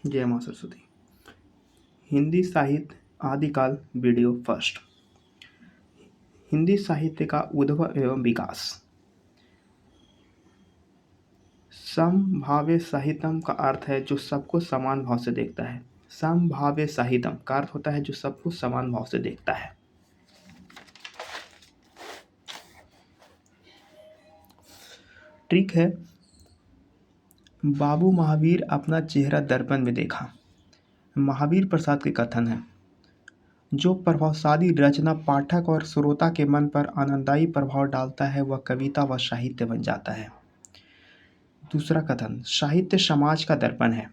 जय माँ सरस्वती। हिंदी साहित्य आदिकाल वीडियो फर्स्ट। हिंदी साहित्य का उद्भव एवं विकास। समभाव्य साहित्यम का अर्थ है जो सबको समान भाव से देखता है। समभाव्य साहित्यम का अर्थ होता है जो सबको समान भाव से देखता है। ट्रिक है, बाबू महावीर अपना चेहरा दर्पण में देखा। महावीर प्रसाद के कथन है, जो प्रभावशाली रचना पाठक और श्रोता के मन पर आनंददायी प्रभाव डालता है वह कविता व साहित्य बन जाता है। दूसरा कथन, साहित्य समाज का दर्पण है।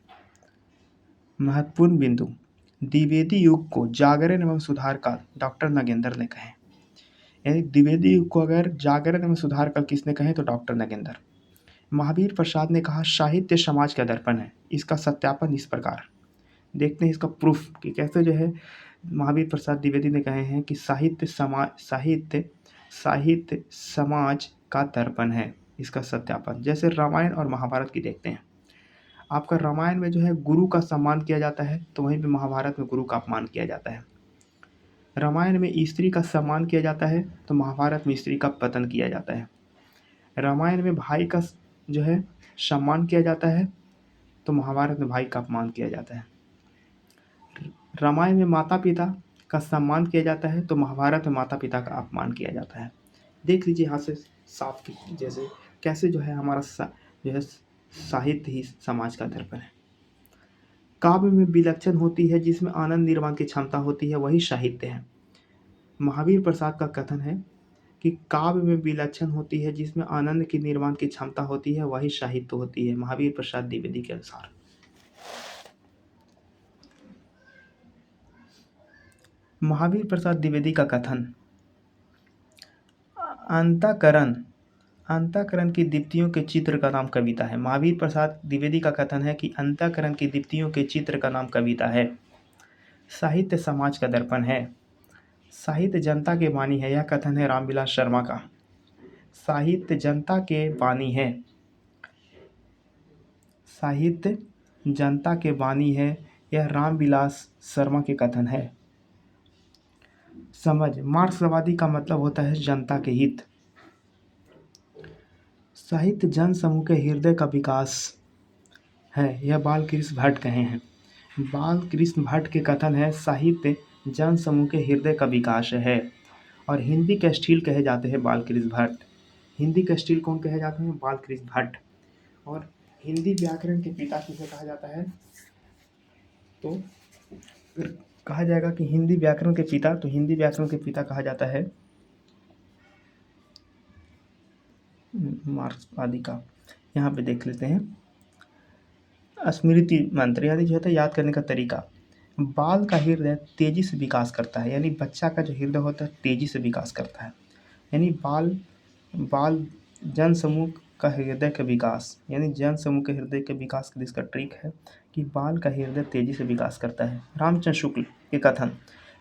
महत्वपूर्ण बिंदु, द्विवेदी युग को जागरण एवं सुधार काल डॉक्टर नगेंद्र ने कहे। यानी द्विवेदी युग को अगर जागरण एवं सुधार काल किसने कहे तो डॉक्टर नगेंद्र। महावीर प्रसाद ने कहा साहित्य समाज का दर्पण है। इसका सत्यापन इस प्रकार, देखते हैं इसका प्रूफ कि कैसे जो है महावीर प्रसाद द्विवेदी ने कहे हैं कि साहित्य समाज का दर्पण है। इसका सत्यापन जैसे रामायण और महाभारत की देखते हैं। आपका रामायण में जो है गुरु का सम्मान किया जाता है तो वहीं पे महाभारत में गुरु का अपमान किया जाता है। रामायण में स्त्री का सम्मान किया जाता है तो महाभारत में स्त्री का पतन किया जाता है। रामायण में भाई का जो है सम्मान किया जाता है तो महाभारत में भाई का अपमान किया जाता है। रामायण में माता पिता का सम्मान किया जाता है तो महाभारत में माता पिता का अपमान किया जाता है। देख लीजिए यहाँ से साफ की जैसे कैसे जो है हमारा जो है साहित्य ही समाज का दर्पण है। काव्य में विलक्षण होती है जिसमें आनंद निर्माण की क्षमता होती है वही साहित्य है। महावीर प्रसाद का कथन है कि काव्य में विलक्षण होती है जिसमें आनंद की निर्माण की क्षमता होती है वही साहित्य होती है, महावीर प्रसाद द्विवेदी के अनुसार। महावीर प्रसाद द्विवेदी का कथन, अंतःकरण की दीप्तियों के चित्र का नाम कविता है। महावीर प्रसाद द्विवेदी का कथन है कि अंतःकरण की दीप्तियों के चित्र का नाम कविता है। साहित्य समाज का दर्पण है। साहित्य जनता के वाणी है, यह कथन है रामविलास शर्मा का। साहित्य जनता के वाणी है, साहित्य जनता के वाणी है, यह रामविलास शर्मा के कथन है। समझ, मार्क्सवादी का मतलब होता है जनता के हित। साहित्य जन समूह के हृदय का विकास है, यह बाल कृष्ण भट्ट कहे हैं। बाल कृष्ण भट्ट के कथन है साहित्य जन समूह के हृदय का विकास है। और हिंदी के स्टील कहे जाते हैं बाल कृष्ण भट्ट। हिंदी के स्टील कौन कहे जाते हैं? बाल कृष्ण भट्ट। और हिंदी व्याकरण के पिता किसे कहा जाता है? तो कहा जाएगा कि हिंदी व्याकरण के पिता, तो हिंदी व्याकरण के पिता कहा जाता है मार्क्सवादी का। यहाँ पे देख लेते हैं स्मृति मंत्र, यानी जो होता है याद करने का तरीका। बाल का हृदय तेजी से विकास करता है, यानी बच्चा का जो हृदय होता है तेजी से विकास करता है। यानी बाल जन समूह का हृदय का विकास, यानी जन समूह के हृदय के विकास के लिए इसका ट्रिक है कि बाल का हृदय तेजी से विकास करता है। रामचंद्र शुक्ल के कथन,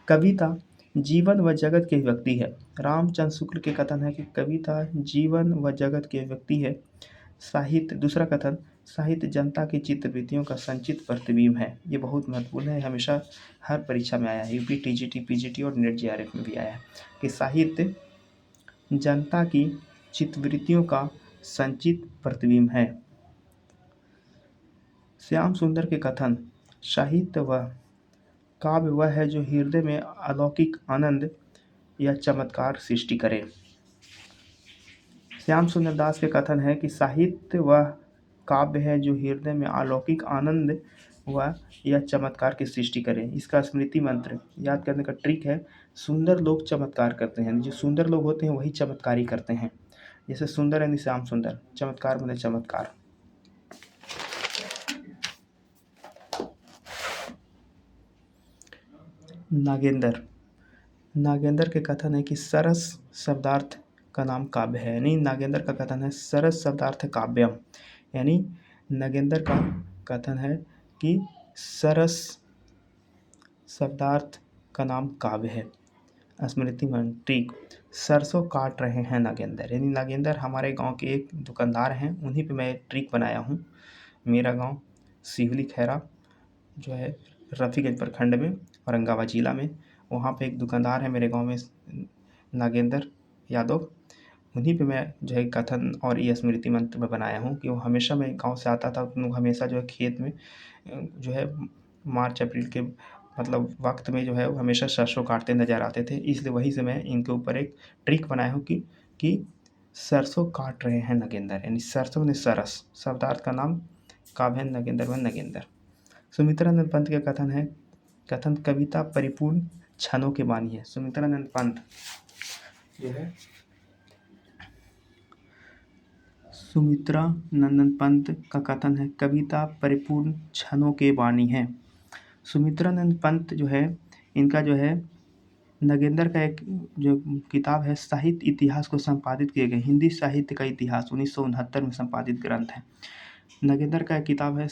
कविता जीवन व जगत की व्यक्ति है। रामचंद्र शुक्ल के कथन है कि कविता जीवन व जगत की व्यक्ति है। साहित्य, दूसरा कथन, साहित्य जनता की चित्तवृत्तियों का संचित प्रतिबिंब है। ये बहुत महत्वपूर्ण है, हमेशा हर परीक्षा में आया है, यूपी टीजीटी पीजीटी और नेट जेआरएफ में भी आया है कि साहित्य जनता की चित्तवृत्तियों का संचित प्रतिबिंब है। श्याम सुंदर के कथन, साहित्य व काव्य वह है जो हृदय में अलौकिक आनंद या चमत्कार सृष्टि करे। श्याम सुंदर दास के कथन है कि साहित्य वह काव्य है जो हृदय में अलौकिक आनंद व या चमत्कार की सृष्टि करे। इसका स्मृति मंत्र याद करने का ट्रिक है, सुंदर लोग चमत्कार करते हैं, जो सुंदर लोग होते हैं वही चमत्कारी करते हैं। जैसे सुंदर यानी श्याम सुंदर, चमत्कार माने चमत्कार। नागेंद्र के कथन है कि सरस शब्दार्थ का नाम काव्य है, यानी नागेंद्र का कथन है सरस शब्दार्थ काव्यम, यानी नागेंद्र का कथन है कि सरस शब्दार्थ का नाम काव्य है। स्मृति मंत्री, सरसों काट रहे हैं नागेंद्र, यानी नागेंद्र हमारे गांव के एक दुकानदार हैं, उन्हीं पे मैं ट्रिक बनाया हूँ। मेरा गांव सिवली खैरा जो है रफ़ीगंज प्रखंड में औरंगाबाद ज़िला में। वहाँ पे एक दुकानदार है मेरे गाँव में, नागेंद्र यादव। उन्हीं पे मैं जो है कथन और ये स्मृति मंत्र मैं बनाया हूँ कि वो हमेशा, मैं गाँव से आता था, उन लोग हमेशा जो है खेत में जो है मार्च अप्रैल के मतलब वक्त में जो है वो हमेशा सरसों काटते नज़र आते थे। इसलिए वहीं से मैं इनके ऊपर एक ट्रिक बनाया हूँ कि सरसों काट रहे हैं नगेंद्र, यानी सरसों ने सरस, शब्दार्थ का नाम काव्य नगेंद्र व नगेंद्र। सुमित्रानंद पंत का कथन है, कथन कविता परिपूर्ण क्षणों के बानी है। सुमित्रानंद पंत जो है, सुमित्रानंद पंत का कथन है, कविता परिपूर्ण क्षणों के बानी है। सुमित्रानंद पंत जो है, इनका जो है नगेंद्र का एक जो किताब है साहित्य इतिहास को संपादित किए गए, हिंदी साहित्य का इतिहास 1969 में संपादित ग्रंथ है। नगेंद्र का एक किताब है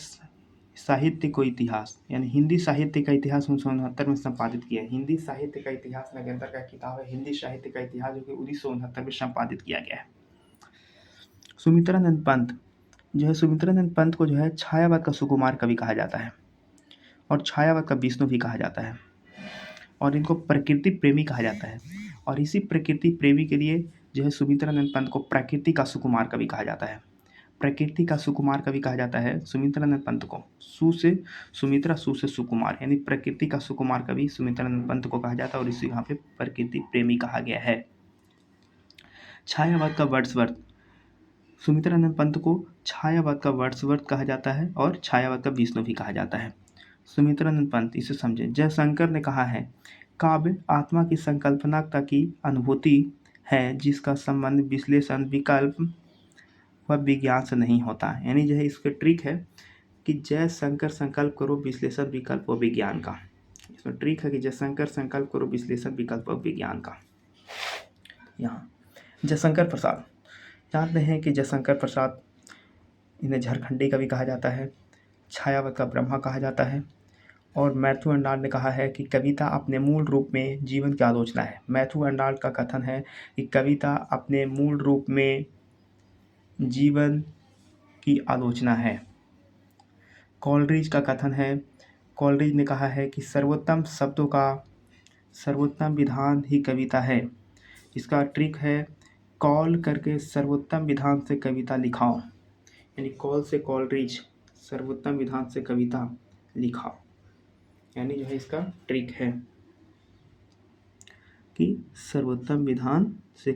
साहित्य को इतिहास, यानी हिंदी साहित्य का इतिहास 1969 में संपादित किया है। हिंदी साहित्य का इतिहास नगेंद्र का किताब है, हिंदी साहित्य का इतिहास, जो कि 1969 में संपादित किया गया है। सुमित्रानंद पंत जो है, सुमित्रानंद पंत को जो है छायावाद का सुकुमार कवि कहा जाता है और छायावाद का विष्णु भी कहा जाता है, और इनको प्रकृति प्रेमी कहा जाता है। और इसी प्रकृति प्रेमी के लिए जो है सुमित्रानंद पंत को प्रकृति का सुकुमार कवि कहा जाता है। प्रकृति का सुकुमार कवि कहा जाता है सुमित्रानंद पंत को। सु से सुमित्रा, सु से सुकुमार, यानी प्रकृति का सुकुमार कवि सुमित्रानंद पंत को कहा जाता है, और इसी यहाँ पे प्रकृति प्रेमी कहा गया है। छायावाद का वर्ड्सवर्थ, सुमित्रानंद पंत को छायावाद का वर्ड्सवर्थ कहा जाता है और छायावाद का विष्णु भी कहा जाता है। सुमित्रानंद पंत, इसे समझें। जयशंकर ने कहा है, काव्य आत्मा की संकल्पना की अनुभूति है जिसका संबंध विश्लेषण, विकल्प व विज्ञान से नहीं होता। यानी जो है इसका ट्रिक है कि जयशंकर संकल्प करो, विश्लेषण, विकल्प व विज्ञान का। इसमें ट्रिक है कि जयशंकर संकल्प करो, विश्लेषण, विकल्प व विज्ञान का। यहाँ जयशंकर प्रसाद, जानते हैं कि जयशंकर प्रसाद, इन्हें झारखंडी कवि कहा जाता है, छायावाद का ब्रह्मा कहा जाता है। और मैथ्यू अर्नाल्ड ने कहा है कि कविता अपने मूल रूप में जीवन की आलोचना है। मैथ्यू अर्नाल्ड का कथन है कि कविता अपने मूल रूप में जीवन की आलोचना है। कॉलरिज का कथन है, कॉलरिज ने कहा है कि सर्वोत्तम शब्दों का सर्वोत्तम विधान ही कविता है। इसका ट्रिक है, कॉल करके सर्वोत्तम विधान से कविता लिखाओ, यानी कॉल से कॉलरिज, सर्वोत्तम विधान से कविता लिखाओ, यानी जो है इसका ट्रिक है कि सर्वोत्तम विधान से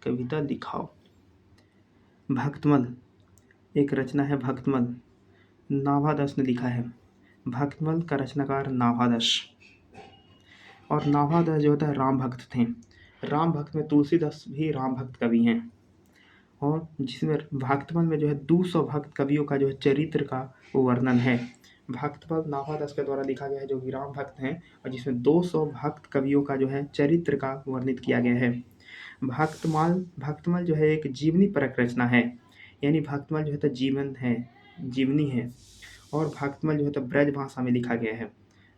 कविता लिखाओ। भक्तमल, एक रचना है भक्तमल, नाभादास ने लिखा है। भक्तमल का रचनाकार नाभादास, और नाभादास जो होता है राम भक्त थे। राम भक्त में तुलसीदास भी राम भक्त कवि हैं, और जिसमें भक्तमल में जो है 200 भक्त कवियों का जो है चरित्र का वर्णन है। भक्तमल नाभादास के द्वारा लिखा गया है, जो कि राम भक्त हैं, और जिसमें 200 भक्त कवियों का जो है चरित्र का वर्णित किया गया है। भक्तमल जो है एक जीवनी परक रचना है, यानी भक्तमल जो है तो जीवन है, जीवनी है, और भक्तमल जो है तो ब्रज भाषा में लिखा गया है।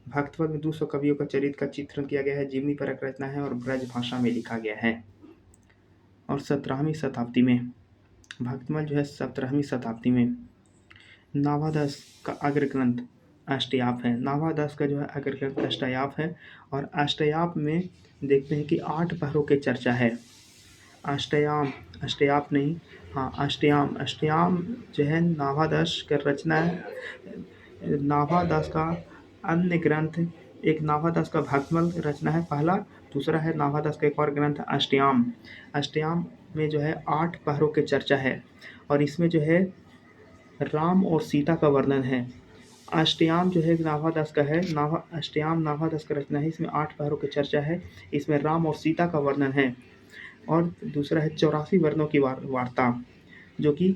भक्तमल में 200 कवियों का चरित्र का चित्रण किया गया है, जीवनी परक रचना है और ब्रज भाषा में लिखा गया है। और 17वीं शताब्दी में भक्तमल जो है 17वीं शताब्दी में नाभादास का अग्र ग्रंथ अष्टयाप है। नाभादास का जो है अग्र ग्रंथ अष्टयाप है, और अष्टयाप में देखते हैं कि 8 पहरों की चर्चा है। अष्टयाम, अष्टयाप नहीं, हाँ अष्टयाम जो है नाभादास का रचना है। नाभादास का अन्य ग्रंथ, एक नाभादास का भक्तमल रचना है पहला, दूसरा है नाभादास का एक और ग्रंथ अष्टयाम। अष्टयाम में जो है 8 पहरों की चर्चा है, और इसमें जो है राम और सीता का वर्णन है। अष्टयाम जो है नाभादास का है, अष्टयाम नाभादास का रचना है, इसमें 8 पहरों की चर्चा है, इसमें राम और सीता का वर्णन है। और दूसरा है 84 वर्णों की वार्ता, जो कि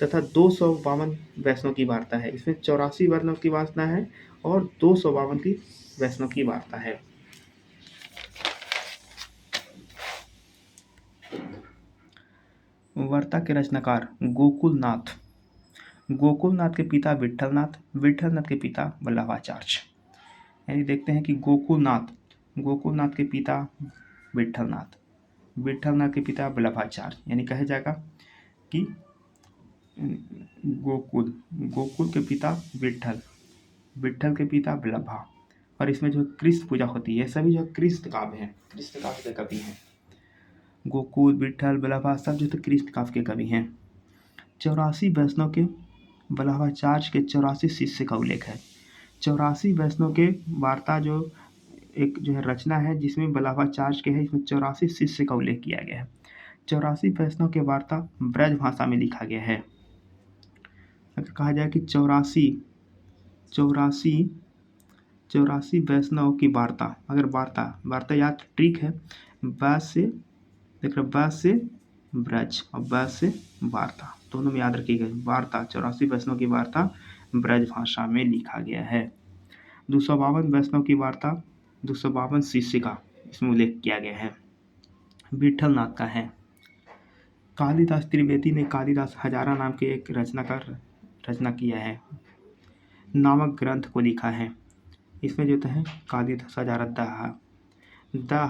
तथा 252 वैष्णव की वार्ता है। इसमें 84 वर्णों की वार्ता है और 252 की वैष्णव की वार्ता है। वार्ता के रचनाकार गोकुलनाथ, गोकुलनाथ के पिता विठलनाथ, विठलनाथ के पिता वल्लभाचार्य। यानी देखते हैं कि गोकुलनाथ के पिता विठलनाथ, विठलनाथ के पिता वल्लभाचार्य, यानी कहा जाएगा कि गोकुल, गोकुल के पिता विट्ठल, विट्ठल के पिता वल्लभा, और इसमें जो कृष्ण पूजा होती है सभी जो कृष्ण काव्य हैं, कृष्ण काव्य के कवि हैं। गोकुल, विट्ठल, वल्लभा सब जो थे कृष्ण काव्य के कवि हैं। 84 वैष्णव के वल्लभाचार्य के 84 शिष्य का उल्लेख है। 84 वैष्णव के वार्ता जो एक जो है रचना है जिसमें वल्लभाचार्य के है, इसमें 84 शिष्य का उल्लेख किया गया है। 84 वैष्णव के वार्ता ब्रज भाषा में लिखा गया है। अगर कहा जाए कि 84 वैष्णव की वार्ता, अगर वार्ता याद ट्रिक है, व्यास से देख रहे, व्यास से ब्रज और व्यास से वार्ता, दोनों में याद रखिएगा। वार्ता 84 वैष्णव की वार्ता ब्रज भाषा में लिखा गया है। 252 वैष्णव की वार्ता 252 शिष्य का इसमें उल्लेख किया गया है। विट्ठल नाथ का है। कालिदास त्रिवेदी ने कालिदास हजारा नाम के एक रचना किया है, नामक ग्रंथ को लिखा है। इसमें जो है कालिदास हजारा द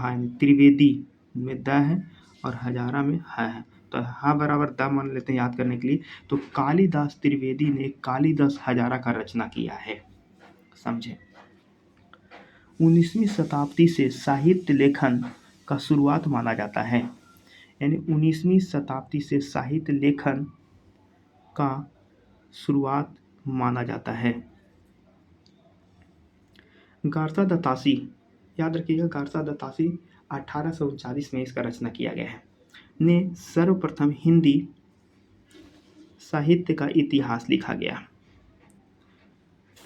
है, त्रिवेदी में द है और हजारा में है, तो हाँ बराबर द मान लेते हैं याद करने के लिए। तो कालिदास त्रिवेदी ने कालिदास हजारा का रचना किया है, समझे। 19वीं शताब्दी से साहित्य लेखन का शुरुआत माना जाता है, यानी 19वीं शताब्दी से साहित्य लेखन का शुरुआत माना जाता है। गारसा दत्तासी, याद रखिएगा, गारसा दत्तासी 1839 में इसका रचना किया गया है, ने सर्वप्रथम हिंदी साहित्य का इतिहास लिखा गया।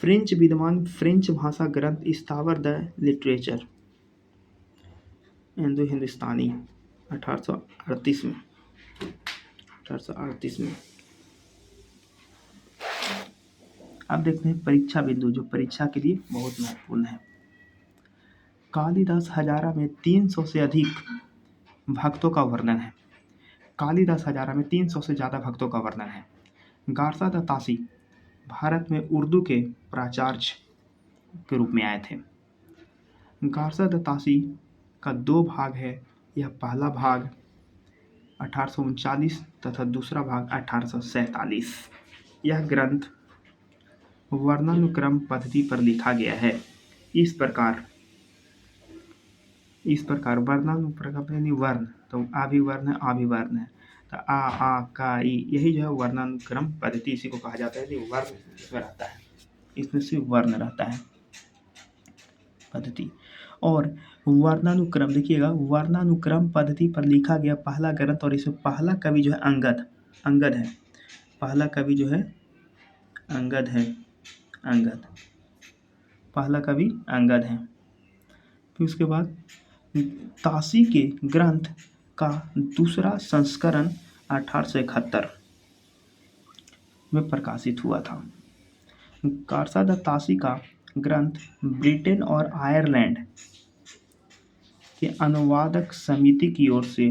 फ्रेंच विद्वान फ्रेंच भाषा ग्रंथ स्थावर द लिटरेचर इंडो हिंदुस्तानी 1838 में। अब देखते हैं परीक्षा बिंदु जो परीक्षा के लिए बहुत महत्वपूर्ण है। कालिदास हजारा में 300 से अधिक भक्तों का वर्णन है। कालिदास हजारा में 300 से ज़्यादा भक्तों का वर्णन है। गारसा दत्तासी भारत में उर्दू के प्राचार्य के रूप में आए थे। गारसा दत्तासी का 2 भाग है। यह पहला भाग 1839 तथा दूसरा भाग 1847। यह ग्रंथ वर्णानुक्रम पद्धति पर लिखा गया है। इस प्रकार वर्णानुक्रम यानी वर्ण, तो अभिवर्ण अभिवर्ण है, तो आ का ई, यही जो है वर्णानुक्रम पद्धति, इसी को कहा जाता है कि वर्ण इसमें रहता है, इसमें सिर्फ वर्ण रहता है पद्धति। और वर्णानुक्रम देखिएगा, वर्णानुक्रम पद्धति पर लिखा गया पहला ग्रंथ, और इसमें पहला कवि जो है अंगद है। पहला कवि जो है अंगद है, पहला कवि अंगद है। फिर उसके बाद तासी के ग्रंथ का दूसरा संस्करण 1871 में प्रकाशित हुआ था। गारसा दत्तासी का ग्रंथ ब्रिटेन और आयरलैंड के अनुवादक समिति की ओर से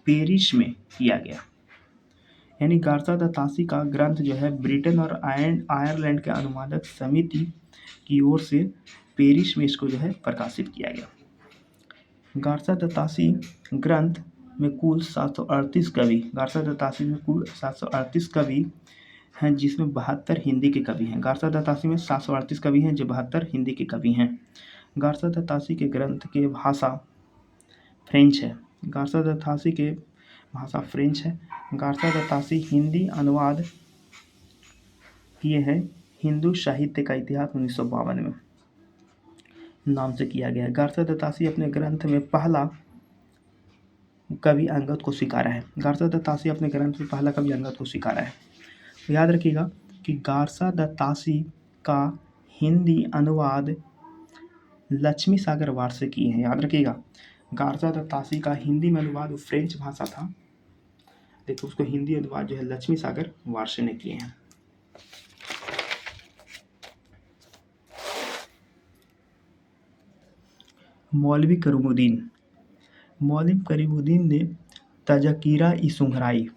पेरिस में किया गया, यानी गारसा दत्तासी का ग्रंथ जो है ब्रिटेन और आयरलैंड के अनुवादक समिति की ओर से पेरिस में इसको जो है प्रकाशित किया गया। गारसा दत्तासी ग्रंथ में कुल 738 कवि, गारसा दत्तासी में कुल 738 कवि हैं, जिसमें 72 हिंदी के कवि हैं। गारसा दत्तासी में 738 कवि हैं जो 72 हिंदी के कवि हैं। गारसा दत्तासी के ग्रंथ के भाषा फ्रेंच है। गारसा दत्तासी के भाषा फ्रेंच है। गारसा दत्तासी हिंदी अनुवाद किए हैं हिंदू साहित्य का इतिहास 1952 में नाम से किया गया है। गारसा दत्तासी अपने ग्रंथ में पहला कवि अंगद को स्वीकारा है। गारसा दत्तासी अपने ग्रंथ में पहला कवि अंगद को स्वीकारा है। तो याद रखिएगा कि गारसा दत्तासी का हिंदी अनुवाद लक्ष्मी सागर वार से किए हैं। याद रखिएगा, गारसा दत्तासी का हिंदी में अनुवाद फ्रेंच भाषा था, लेकिन उसको हिंदी अनुवाद जो है लक्ष्मी सागर वार से ने किए हैं। मौलवी करीमुद्दीन ने तज़किरा-ई-सुंघराई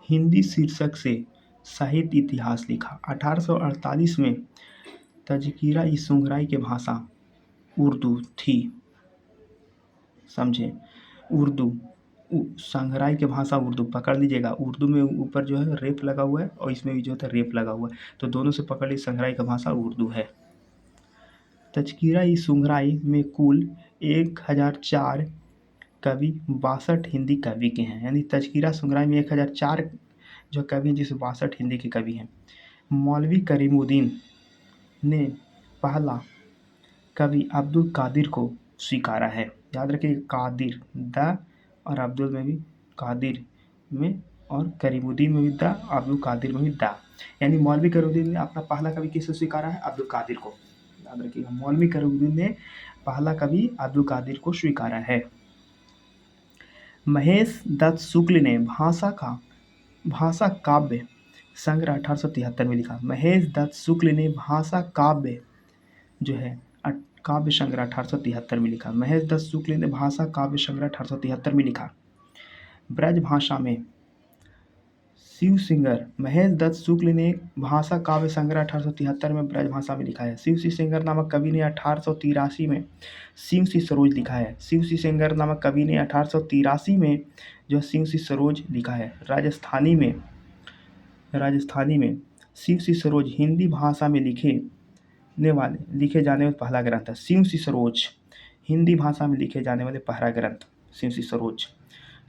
हिंदी शीर्षक से साहित्य इतिहास लिखा। 1848 में तज़किरा-ई-सुंघराई की भाषा उर्दू थी, समझे, उर्दू। संघराई की भाषा उर्दू, पकड़ लीजिएगा, उर्दू में ऊपर जो है रेफ लगा हुआ है और इसमें भी जो है रेफ लगा हुआ है, तो दोनों से पकड़ लीजिए, संघराई की भाषा उर्दू है। तज़किरा ई सुंघराई में कुल 1004 कवि 62 हिंदी कवि के हैं, यानी तज़किरा सुंघराई में 1004 जो कवि हैं, जिससे 62 हिंदी के कवि हैं। मौलवी करीमुद्दीन ने पहला कवि अब्दुल कादिर को स्वीकारा है। याद रखिए, कादिर द और अब्दुल में भी कादिर में और करीमुद्दीन में भी द, अब्दुल कादिर में भी द, यानी मौलवी करीमुद्दीन ने अपना पहला कवि किसे स्वीकारा है? अब्दुल कादिर को। याद रखिएगा, मौलवी करीमुद्दीन ने पहला कवि अब्दुल कादिर को स्वीकारा है। महेश दत्त शुक्ल ने भाषा काव्य संग्रह 1873 में लिखा। महेश दत्त शुक्ल ने भाषा काव्य जो है काव्य संग्रह 1873 में लिखा। महेश दत्त शुक्ल ने भाषा काव्य संग्रह 1873 में लिखा। ब्रज भाषा में शिव सिंगर, महेश दत्त शुक्ल ने भाषा काव्य संग्रह 1873 में ब्रज भाषा में लिखा है। शिव सिंगर नामक कवि ने 1883 में शिव सरोज लिखा है। शिव सिंगर नामक कवि ने 1883 में जो शिव सरोज लिखा है। राजस्थानी में शिव सरोज हिंदी भाषा में लिखे जाने वाले पहला ग्रंथ है। शिव सरोज हिंदी भाषा में लिखे जाने वाले पहला ग्रंथ शिव सरोज।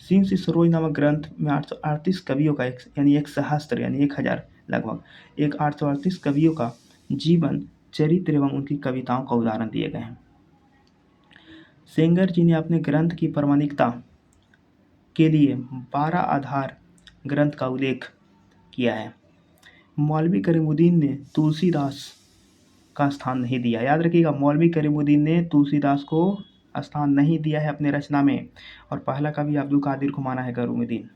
शिव सरोज नामक ग्रंथ में 838 कवियों का यानी 1 सहस्त्र यानी 1000 लगभग 838 कवियों का जीवन चरित्र एवं उनकी कविताओं का उदाहरण दिए गए हैं। सेंगर जी ने अपने ग्रंथ की प्रामाणिकता के लिए 12 आधार ग्रंथ का उल्लेख किया है। मौलवी करीमुद्दीन ने तुलसीदास का स्थान नहीं दिया। याद रखिएगा, मौलवी करीमुद्दीन ने तुलसीदास को स्थान नहीं दिया है अपने रचना में, और पहला कवि अब्दुल कादिर को माना है करीमुद्दीन।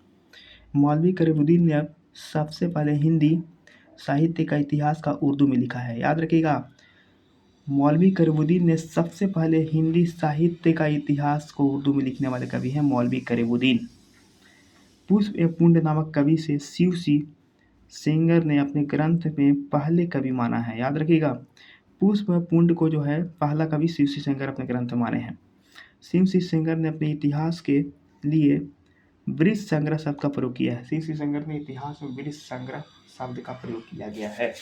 मौलवी करीमुद्दीन ने सबसे पहले हिंदी साहित्य का इतिहास का उर्दू में लिखा है। याद रखिएगा, मौलवी करीमुद्दीन ने सबसे पहले हिंदी साहित्य का इतिहास को उर्दू में लिखने वाले कवि हैं मौलवी करीमुद्दीन। पुष्प एवं पुंड नामक कवि से शिव सेंगर ने अपने ग्रंथ में पहले कवि माना है। याद रखिएगा, पुष्प एवं पुंड को जो है पहला कवि शिव सेंगर अपने ग्रंथ में माने हैं। शिव सेंगर ने अपने इतिहास के लिए वृष संग्रह शब्द का प्रयोग किया है। शिव सेंगर ने इतिहास में वृष संग्रह शब्द का प्रयोग किया गया है।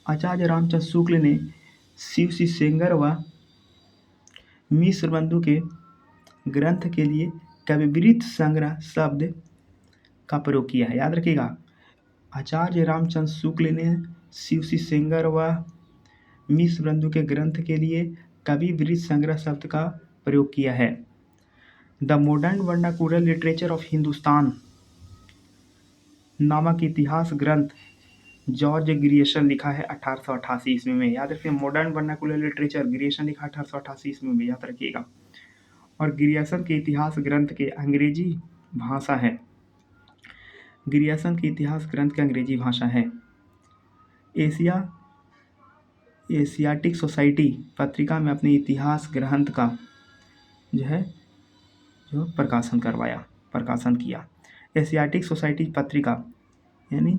आचार्य रामचंद्र शुक्ल ने शिव सेंगर व मिश्र बंधु के ग्रंथ के लिए कविवृत्त संग्रह शब्द का प्रयोग किया है। याद रखिएगा, आचार्य रामचंद्र शुक्ल ने शिव सेंगर व मिश्र बंधु के ग्रंथ के लिए कविवृत्त संग्रह शब्द का प्रयोग किया है। The modern vernacular literature of Hindustan नामक इतिहास ग्रंथ जॉर्ज ग्रियर्सन लिखा है 1888 ईस्वी में। याद रखिए, मॉडर्न वर्नाकुलर लिटरेचर ग्रियर्सन लिखा 1888 ईस्वी में, याद रखिएगा। और ग्रियर्सन के इतिहास ग्रंथ के अंग्रेजी भाषा है। ग्रियर्सन के इतिहास ग्रंथ की अंग्रेजी भाषा है। एशियाटिक सोसाइटी पत्रिका में अपने इतिहास ग्रंथ का जो प्रकाशन किया। एशियाटिक सोसाइटी पत्रिका यानी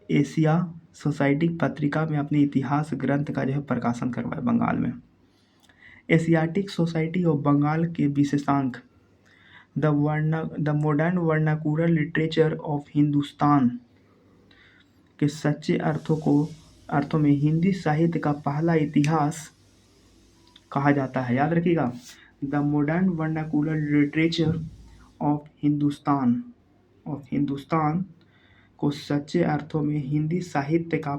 एशिया सोसाइटी पत्रिका में अपने इतिहास ग्रंथ का प्रकाशन करवाया बंगाल में। एशियाटिक सोसाइटी ऑफ बंगाल के विशेषांक the modern vernacular literature of Hindustan के सच्चे अर्थों में हिंदी साहित्य का पहला इतिहास कहा जाता है। याद रखिएगा, the modern vernacular literature of Hindustan को सच्चे अर्थों में हिंदी साहित्य का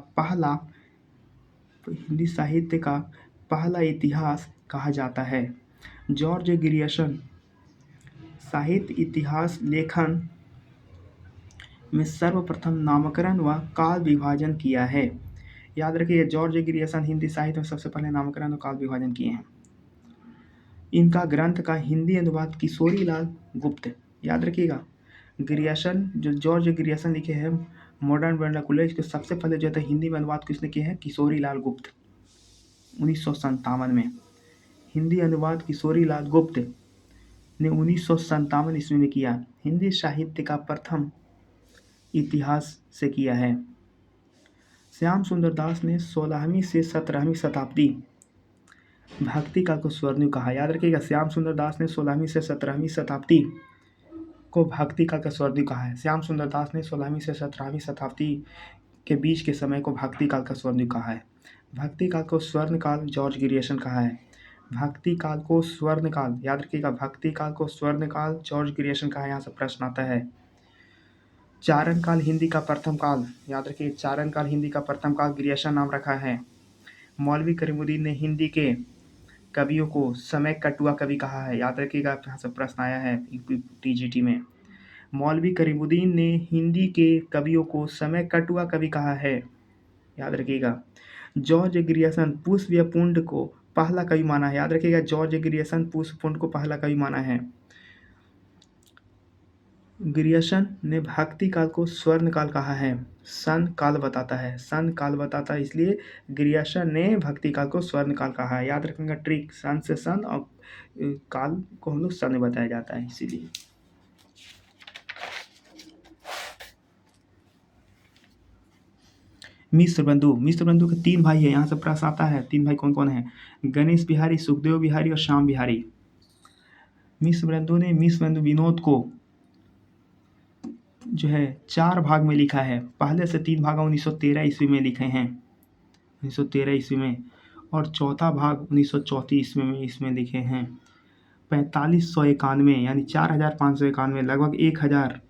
पहला इतिहास कहा जाता है। जॉर्ज ग्रियर्सन साहित्य इतिहास लेखन में सर्वप्रथम नामकरण व काल विभाजन किया है। याद रखिए, जॉर्ज ग्रियर्सन हिंदी साहित्य में सबसे पहले नामकरण और काल विभाजन किए हैं। इनका ग्रंथ का हिंदी अनुवाद किशोरी लाल गुप्त। याद रखिएगा, ग्रियर्सन जो जॉर्ज ग्रियर्सन लिखे हैं मॉडर्न वर्नाकुलर, इसके सबसे पहले जो है हिंदी में अनुवाद किसने किया है? किशोरी लाल गुप्त। 1957 में हिंदी अनुवाद किशोरी लाल गुप्त ने 1957 ईस्वी में किया। हिंदी साहित्य का प्रथम इतिहास से किया है। श्याम सुंदर दास ने 16वीं से 17वीं शताब्दी भक्ति काल को स्वर्णयुग कहा। याद रखिएगा, श्याम सुंदर दास ने 16वीं से 17वीं शताब्दी को भक्ति काल का स्वर्णयुग कहा है। श्याम सुंदर दास ने 16वीं से 17वीं शताब्दी के बीच के समय को भक्ति काल का स्वर्णयुग कहा है। भक्ति काल को स्वर्ण काल जॉर्ज ग्रियर्सन कहा है। भक्ति काल को स्वर्ण काल, याद रखिएगा, भक्ति काल को स्वर्ण काल जॉर्ज ग्रियर्सन कहा है। यहाँ से प्रश्न आता है। चारण काल हिंदी का प्रथम काल, याद रखिए, चारण काल हिंदी का प्रथम काल ग्रियर्सन नाम रखा है। मौलवी करीमुद्दीन ने हिंदी के कवियों को समय कटुआ कवि कहा है। याद रखिएगा, यहाँ से प्रश्न आया है टीजीटी में। मौलवी करीमुद्दीन ने हिंदी के कवियों को समय कटुआ कवि कहा है। याद रखिएगा। जॉर्ज ग्रियर्सन पुष्प या पुंड को पहला कवि माना है। याद रखिएगा, जॉर्ज ग्रियर्सन पुष्प पुंड को पहला कवि माना है। ग्रियर्सन ने भक्ति काल को स्वर्ण काल कहा है। सन काल बताता है, सन काल बताता है, इसलिए ग्रियर्सन ने भक्ति काल को स्वर्ण काल कहा है। याद रखने का ट्रिक, सन से सन और काल को हम लोग सन बताया जाता है, इसीलिए। मिश्र बंधु के 3 भाई है। यहाँ से प्रश्न आता है, 3 भाई कौन कौन है? गणेश बिहारी, सुखदेव बिहारी और श्याम बिहारी। मिश्र बंधु ने मिश्र बंधु विनोद को जो है 4 भाग में लिखा है। पहले से 3 भाग 1913 ईस्वी में लिखे हैं, 1913 ईस्वी में, और चौथा भाग 1934 ईस्वी में इसमें लिखे हैं। 4591 यानी 4591,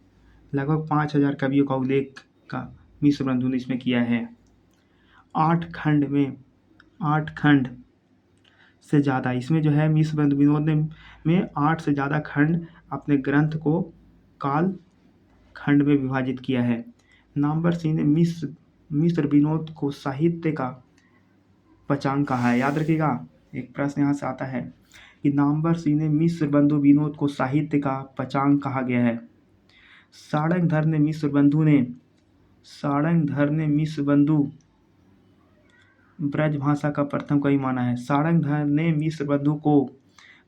लगभग 5000 कवियों का उल्लेख का मिश्र बंधु ने इसमें किया है। 8 खंड से ज़्यादा इसमें जो है मिश्र बंधु विनोद ने में 8 से ज़्यादा खंड अपने ग्रंथ को काल खंड में विभाजित किया है। नामवर सिंह ने मिश्र विनोद को साहित्य का पचांग कहा है। याद रखिएगा, एक प्रश्न यहाँ से आता है कि नामवर सिंह ने मिश्र बंधु विनोद को साहित्य का पचांग कहा गया है। सारंगधर ने मिश्र बंधु ब्रज भाषा का प्रथम कवि माना है। सारंगधर ने मिश्र बंधु को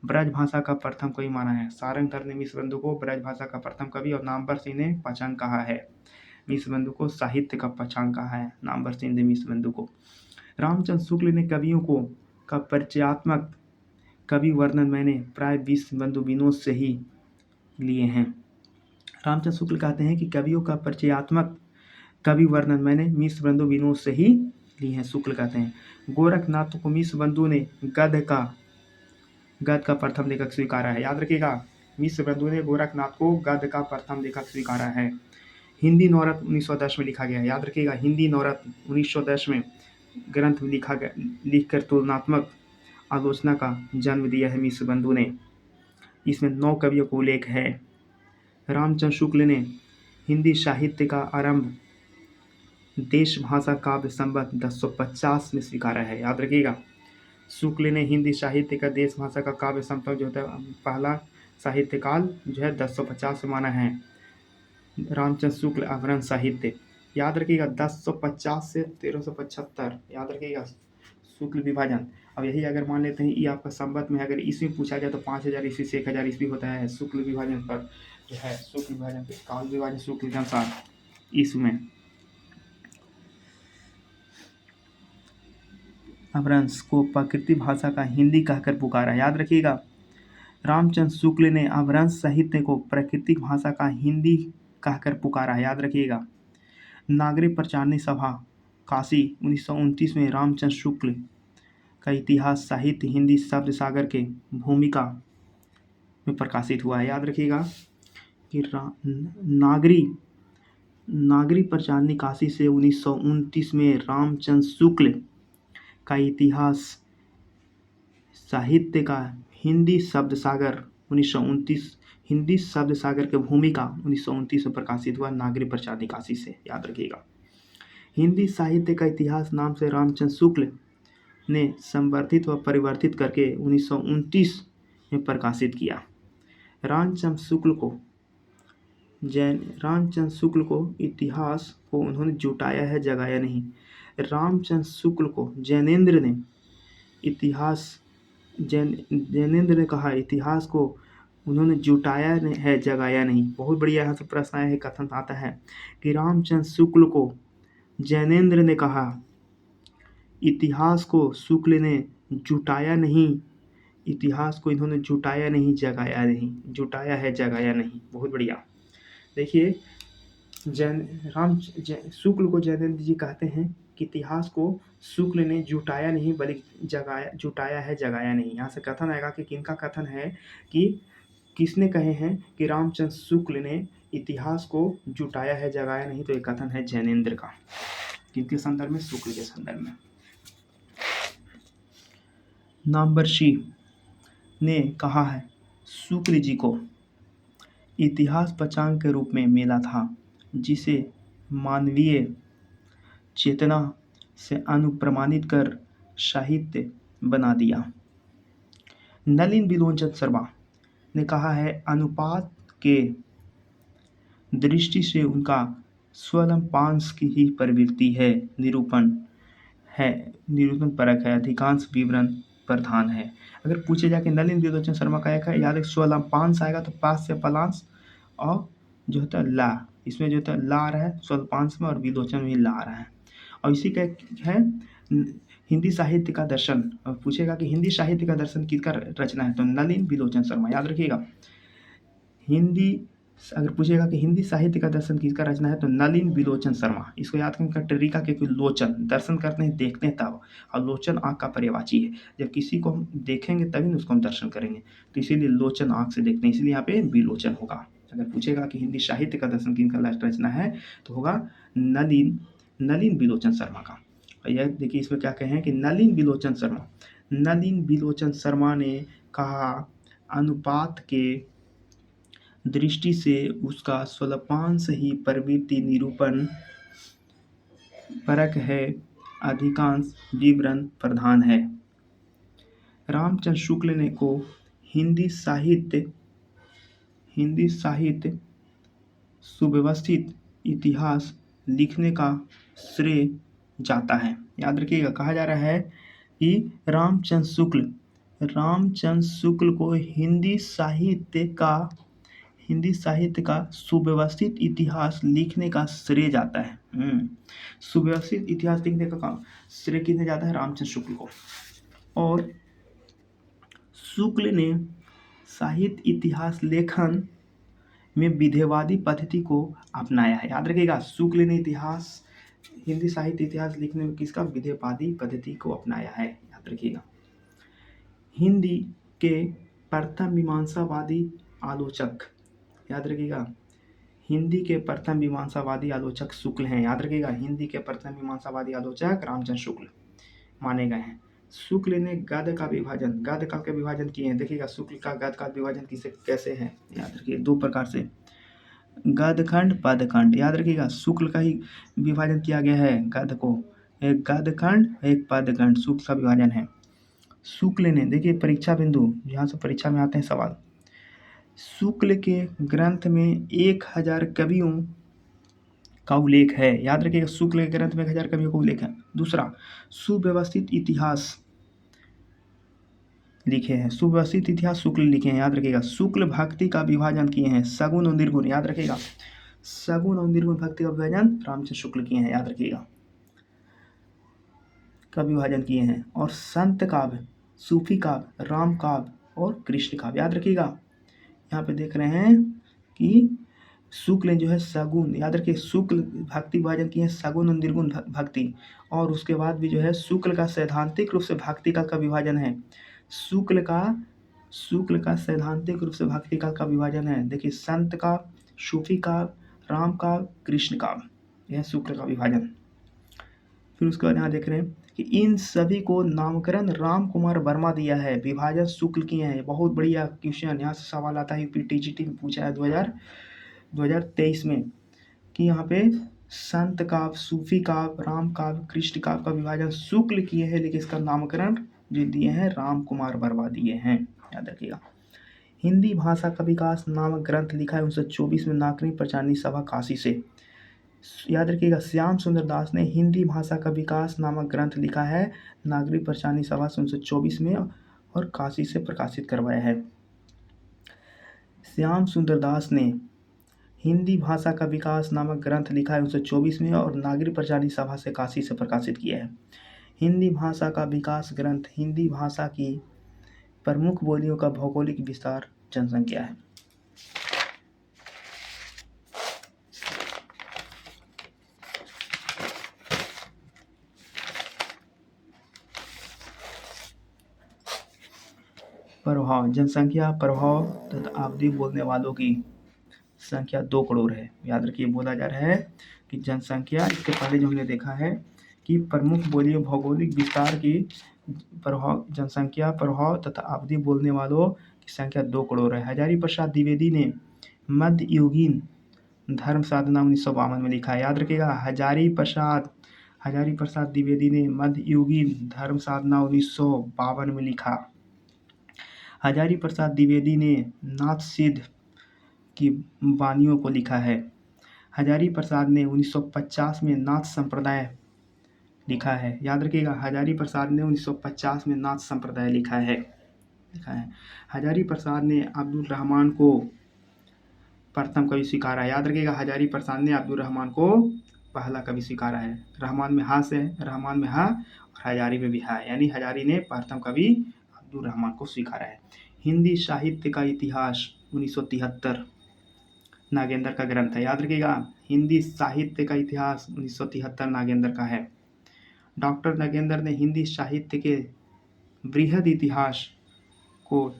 ब्रज भाषा का प्रथम कवि माना है। सारंगधर ने मिश्र बंधु को ब्रज भाषा का प्रथम कवि और नामवर सिंह ने पचांग कहा है। मिश्र बंधु को साहित्य का पचांग कहा है नामवर सिंह ने मिश्र बंधु को। रामचंद्र शुक्ल ने कवियों को का परिचयात्मक कवि वर्णन मैंने प्राय मिश्र बंधु विनोद से ही लिए हैं। रामचंद्र शुक्ल कहते हैं कि कवियों का परिचयात्मक कवि वर्णन मैंने मिश्र बंधु विनोद से ही लिए हैं, शुक्ल कहते हैं। गोरखनाथ को मिश्र बंधु ने गद्य का प्रथम लेखक स्वीकारा है। याद रखिएगा, मिश्र बंधु ने गोरखनाथ को गद्य का प्रथम लेखक स्वीकारा है। हिंदी नवरत्न 1910 में लिखा गया है। याद रखिएगा, हिंदी नवरत्न 1910 में ग्रंथ लिखकर तुलनात्मक आलोचना का जन्म दिया है मिश्र बंधु ने। इसमें 9 कवियों को उल्लेख है। रामचंद्र शुक्ल ने हिंदी साहित्य का आरंभ देश भाषा काव्य संवत 1050 में स्वीकारा है। याद रखिएगा, शुक्ल ने हिंदी साहित्य का देश भाषा का काव्य संवत जो होता है पहला साहित्य काल जो है 1050 से माना है। रामचंद्र शुक्ल अपभ्रंश साहित्य, याद रखिएगा 1050 से 1375, याद रखिएगा शुक्ल विभाजन। अब यही अगर मान लेते हैं ये आपका संवत में अगर ईस्वी पूछा जाए तो 5000 ईस्वी से 1000 ईस्वी होता है। शुक्ल विभाजन पर जो है शुक्ल विभाजन काल विभाजन शुक्ल के अनुसार ईस्वी में। अपभ्रंश को प्राकृतिक भाषा का हिंदी कहकर पुकारा। याद रखिएगा, रामचंद्र शुक्ल ने अपभ्रंश साहित्य को प्राकृतिक भाषा का हिंदी कहकर पुकारा। याद रखिएगा, नागरिक प्रचारणी सभा काशी 1929 में रामचंद्र शुक्ल का इतिहास साहित्य हिंदी शब्द सागर के भूमिका में प्रकाशित हुआ है। याद रखिएगा कि नागरिक प्रचारणी काशी से 1929 में रामचंद्र शुक्ल का इतिहास साहित्य का हिंदी शब्द सागर 1929 हिंदी शब्द सागर के भूमिका 1929 में प्रकाशित हुआ नागरिक प्रचारणी काशी से। याद रखिएगा, हिंदी साहित्य का इतिहास नाम से रामचंद्र शुक्ल ने संवर्धित व परिवर्तित करके 1929 में प्रकाशित किया। रामचंद्र शुक्ल को इतिहास को उन्होंने जुटाया है, जगाया नहीं। रामचंद्र शुक्ल को जैनेन्द्र ने कहा इतिहास को उन्होंने जुटाया है, जगाया नहीं। बहुत बढ़िया यहाँ से प्रश्न आया है, कथन आता है कि रामचंद्र शुक्ल को जैनेन्द्र ने कहा इतिहास को शुक्ल ने जुटाया नहीं, इतिहास को इन्होंने जुटाया नहीं, जगाया नहीं। जुटाया है, जगाया नहीं। बहुत बढ़िया। देखिए, जैन राम शुक्ल को जैनेन्द्र जी कहते हैं कि इतिहास को शुक्ल ने जुटाया नहीं बल्कि जगाया, जुटाया है, जगाया नहीं। यहाँ से कथन आएगा कि किनका कथन है, कि किसने कहे हैं कि रामचंद्र शुक्ल ने इतिहास को जुटाया है, जगाया नहीं। तो ये कथन है जैनेन्द्र का। किनके संदर्भ में? शुक्ल के संदर्भ में। नामवर्षी ने कहा है शुक्ल जी को इतिहास पचांग के रूप में मिला था, जिसे मानवीय चेतना से अनुप्रमाणित कर साहित्य बना दिया। नलिन बिलोचन शर्मा ने कहा है अनुपात के दृष्टि से उनका स्वलंपांश की ही प्रवृत्ति है, निरूपण परक है, अधिकांश विवरण प्रधान है। अगर पूछे जाके नलिन बिलोचन शर्मा का एक है, याद एक स्वलंपांश आएगा तो पास से पलांश और जो होता है ला, इसमें जो होता है ला आ रहा है स्वल्पांश में और विलोचन में ला आ रहा है। और इसी का है हिंदी साहित्य का दर्शन। और पूछेगा कि हिंदी साहित्य का दर्शन किसका रचना है, तो नलिन बिलोचन शर्मा। याद रखिएगा, हिंदी अगर पूछेगा कि हिंदी साहित्य का दर्शन किसका रचना है, तो नलिन बिलोचन शर्मा। इसको याद करने का तरीका, क्योंकि लोचन दर्शन करते हैं, देखते हैं तब, और लोचन आँख का पर्यायवाची है। जब किसी को हम देखेंगे तभी ना उसको हम दर्शन करेंगे, तो इसीलिए लोचन आँख से देखते हैं, इसलिए यहाँ पे बिलोचन होगा। अगर पूछेगा कि हिंदी साहित्य का दर्शन किनका रचना है, तो होगा नलिन बिलोचन शर्मा का। और यह देखिए इसमें क्या कहें कि नलिन बिलोचन शर्मा ने कहा अनुपात के दृष्टि से उसका स्वल्पांश ही प्रवृत्ति निरूपण परक है, अधिकांश विवरण प्रधान है। रामचंद्र शुक्ल ने को हिंदी साहित्य सुव्यवस्थित इतिहास लिखने का श्रेय जाता है। याद रखिएगा, कहा जा रहा है कि रामचंद्र शुक्ल को हिंदी साहित्य का सुव्यवस्थित इतिहास लिखने का श्रेय जाता है। सुव्यवस्थित इतिहास लिखने का काम श्रेय किसने जाता है? रामचंद्र शुक्ल को। और शुक्ल ने साहित्य इतिहास लेखन में विधेयवादी पद्धति को अपनाया है। याद रखिएगा, शुक्ल ने हिंदी साहित्य इतिहास लिखने में किसका? विधेयवादी पद्धति को अपनाया है। याद रखिएगा, हिंदी के प्रथम मीमांसावादी आलोचक, याद रखिएगा, हिंदी के प्रथम मीमांसावादी आलोचक शुक्ल हैं। याद रखिएगा, हिंदी के प्रथम मीमांसावादी आलोचक रामचंद्र शुक्ल माने गए हैं। शुक्ल ने गद्य का विभाजन किए हैं। देखिएगा, शुक्ल का गद्य का विभाजन कैसे है, याद रखिए, दो प्रकार से, गद्यखंड पदखंड। याद रखिएगा, शुक्ल का ही विभाजन किया गया है गद्य को, एक गद्यखंड एक पदखंड, शुक्ल का विभाजन है। शुक्ल ने, देखिए परीक्षा बिंदु, यहाँ से परीक्षा में आते हैं सवाल, शुक्ल के ग्रंथ में 1000 कवियों का उल्लेख है। याद रखिएगा, शुक्ल के ग्रंथ में 1000 कवियों का उल्लेख है। दूसरा, सुव्यवस्थित इतिहास लिखे हैं, सुव्यवस्थित इतिहास शुक्ल लिखे हैं। याद रखिएगा, शुक्ल भक्ति का विभाजन किए हैं, सगुन और निर्गुण। याद रखिएगा, सगुन और निर्गुण भक्ति का विभाजन रामचंद्र शुक्ल किए हैं। याद रखिएगा, का विभाजन किए हैं। और संत काव्य, सूफी काव्य, राम काव्य और कृष्ण काव्य। याद रखिएगा, यहाँ पे देख रहे हैं कि शुक्ल जो है सगुन, याद रखिए, शुक्ल भक्ति विभाजन किए हैं सगुन और निर्गुण भक्ति। और उसके बाद भी जो है शुक्ल का सैद्धांतिक रूप से भक्ति काल का विभाजन है। शुक्ल का सैद्धांतिक रूप से भक्ति काल का विभाजन है। देखिए, संत का, सूफी का, राम का, कृष्ण का, यह शुक्ल का विभाजन। फिर उसके बाद यहाँ देख रहे हैं कि इन सभी को नामकरण राम कुमार वर्मा दिया है, विभाजन शुक्ल किए हैं। बहुत बढ़िया क्वेश्चन, यहाँ से सवाल आता है, यूपीटीजीटी में पूछा है 2023 में, कि यहाँ पे संत काव्य, सूफी काव्य, राम काव्य, कृष्ण काव्य का विभाजन शुक्ल किए हैं, लेकिन इसका नामकरण जो दिए हैं राम कुमार वर्मा दिए हैं। याद रखिएगा, हिंदी भाषा का विकास नामक ग्रंथ लिखा है 1924 में नागरी प्रचारणी सभा काशी से। याद रखिएगा, श्याम सुंदर दास ने हिंदी भाषा का विकास नामक ग्रंथ लिखा है नागरी प्रचारणी सभा से 1924 में और काशी से प्रकाशित करवाया है। श्याम सुंदर दास ने हिंदी भाषा का विकास नामक ग्रंथ लिखा है 1924 में और नागरी प्रचारणी सभा से काशी से प्रकाशित किया है। हिंदी भाषा का विकास ग्रंथ हिंदी भाषा की प्रमुख बोलियों का भौगोलिक विस्तार जनसंख्या है। प्रभाव जनसंख्या प्रभाव तथा आबादी बोलने वालों की संख्या 2 करोड़ है। याद रखिए, बोला जा रहा है कि जनसंख्या, इसके पहले जो हमने देखा है कि प्रमुख बोलियों भौगोलिक विस्तार की प्रभाव जनसंख्या प्रभाव तथा आबादी बोलने वालों की संख्या 2 करोड़ है। हजारी प्रसाद द्विवेदी ने मध्ययुगीन धर्म साधना 1952 में लिखा है। याद रखिएगा, हजारी प्रसाद द्विवेदी ने मध्ययुगीन धर्म साधना 1952 में लिखा। हजारी प्रसाद द्विवेदी ने नाथ सिद्ध की वानियों को लिखा है। हजारी प्रसाद ने 1950 में नाथ संप्रदाय लिखा है। याद रखिएगा, हजारी प्रसाद ने 1950 में नाथ संप्रदाय लिखा है। हजारी प्रसाद ने अब्दुल रहमान को प्रथम कवि स्वीकारा है। याद रखिएगा, हजारी प्रसाद ने अब्दुल रहमान को पहला कवि स्वीकारा है। रहमान में हा से रहमान में हा और हजारी में भी हा, यानी हजारी ने प्रथम कवि अब्दुल रहमान को स्वीकारा है। हिंदी साहित्य का इतिहास 1973 नागेंद्र का ग्रंथ है। याद रखिएगा, हिंदी साहित्य का इतिहास 1973 नागेंद्र का है। डॉक्टर नागेंद्र ने हिंदी साहित्य के बृहद इतिहास को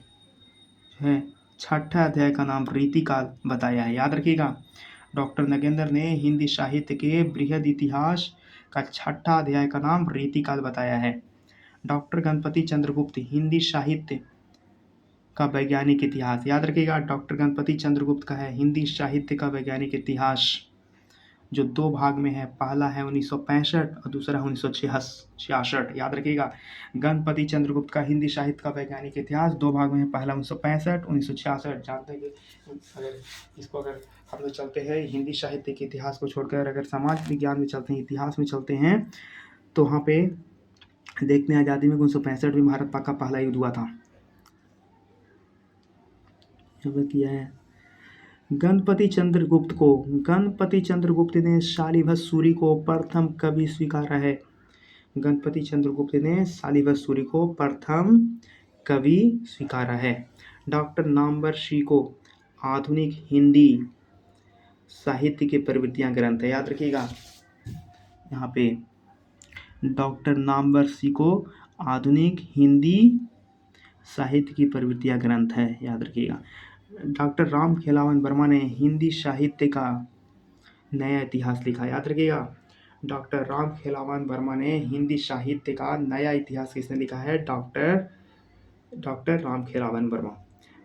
है छठा अध्याय का नाम रीतिकाल बताया है। याद रखिएगा, डॉक्टर नागेंद्र ने हिंदी साहित्य के बृहद इतिहास का छठा अध्याय का नाम रीतिकाल बताया है। डॉक्टर गणपति चंद्रगुप्त हिंदी साहित्य का वैज्ञानिक इतिहास। याद रखिएगा, डॉक्टर गणपति चंद्रगुप्त का है हिंदी साहित्य का वैज्ञानिक इतिहास, जो 2 भाग में है। पहला है 1965 और दूसरा 1966। याद रखिएगा, गणपति चंद्रगुप्त का हिंदी साहित्य का वैज्ञानिक इतिहास 2 भाग में है। पहला 1965, 1966। जानते हैं कि अगर हम लोग चलते हैं हिंदी साहित्य के इतिहास को छोड़कर, अगर समाज विज्ञान में चलते हैं, इतिहास में चलते हैं, तो वहाँ पे देखते हैं आज़ादी में 1965 में भारत पाक का पहला युद्ध हुआ था। किया है गणपति चंद्रगुप्त ने शालिभस्म सूरी को प्रथम कवि स्वीकारा है। गणपति चंद्रगुप्त ने शालिभस्म सूरी को प्रथम कवि स्वीकारा है। डॉक्टर नामवर सी को आधुनिक हिंदी साहित्य की प्रवृत्तियां ग्रंथ है। याद रखिएगा, यहाँ पे डॉक्टर नामवर सी को आधुनिक हिंदी साहित्य की प्रवृत्तियां ग्रंथ है। याद रखिएगा, डॉक्टर राम खेलावन वर्मा ने हिंदी साहित्य का नया इतिहास लिखा। याद रखिएगा, डॉक्टर राम खेलावन वर्मा ने हिंदी साहित्य का नया इतिहास किसने लिखा है? डॉक्टर राम खेलावन वर्मा।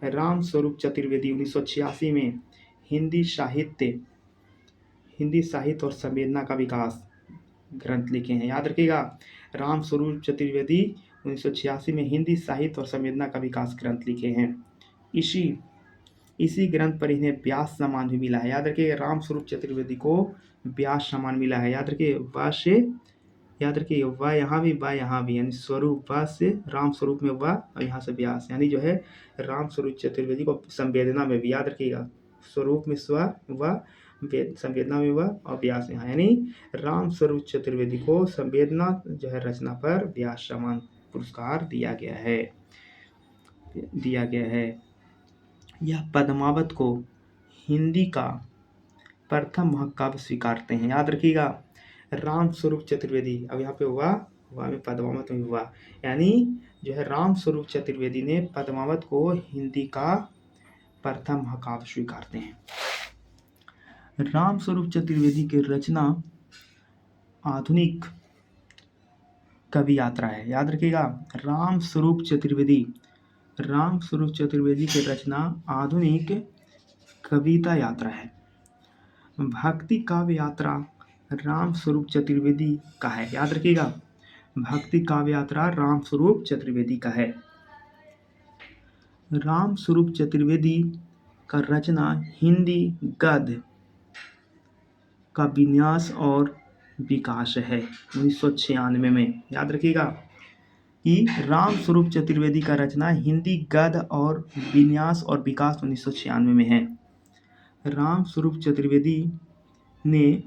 राम स्वरूप चतुर्वेदी 1986 में हिंदी साहित्य और संवेदना का विकास ग्रंथ लिखे हैं। याद रखिएगा, राम स्वरूप चतुर्वेदी 1986 में हिंदी साहित्य और संवेदना का विकास ग्रंथ लिखे हैं। इसी ग्रंथ पर इन्हें व्यास सम्मान भी मिला है। याद रखिए, राम स्वरूप चतुर्वेदी को व्यास सम्मान मिला है। याद रखिए, व यहाँ भी, यानी स्वरूप व से राम स्वरूप में व और यहाँ से व्यास, यानी जो है राम स्वरूप चतुर्वेदी को संवेदना में भी, याद रखिएगा, स्वरूप में स्व व संवेदना में व और व्यास यहाँ, यानी राम स्वरूप चतुर्वेदी को संवेदना जो है रचना पर व्यास सम्मान पुरस्कार दिया गया है। यह पद्मावत को हिंदी का प्रथम महाकाव्य स्वीकारते हैं। याद रखिएगा, राम स्वरूप चतुर्वेदी, अब यहाँ पे हुआ में पद्मावत में हुआ, यानी जो है राम स्वरूप चतुर्वेदी ने पद्मावत को हिंदी का प्रथम महाकाव्य स्वीकारते हैं। राम स्वरूप चतुर्वेदी की रचना आधुनिक कवि यात्रा है। याद रखिएगा, राम स्वरूप चतुर्वेदी की रचना आधुनिक कविता यात्रा है। भक्ति काव्य यात्रा राम स्वरूप चतुर्वेदी का है। याद रखिएगा, भक्ति काव्य यात्रा राम स्वरूप चतुर्वेदी का है। राम स्वरूप चतुर्वेदी का रचना हिंदी गद्य का विन्यास और विकास है 1996 में। याद रखिएगा कि राम स्वरूप चतुर्वेदी का रचना हिंदी गद्य और विन्यास और विकास 1996 में है। राम स्वरूप चतुर्वेदी ने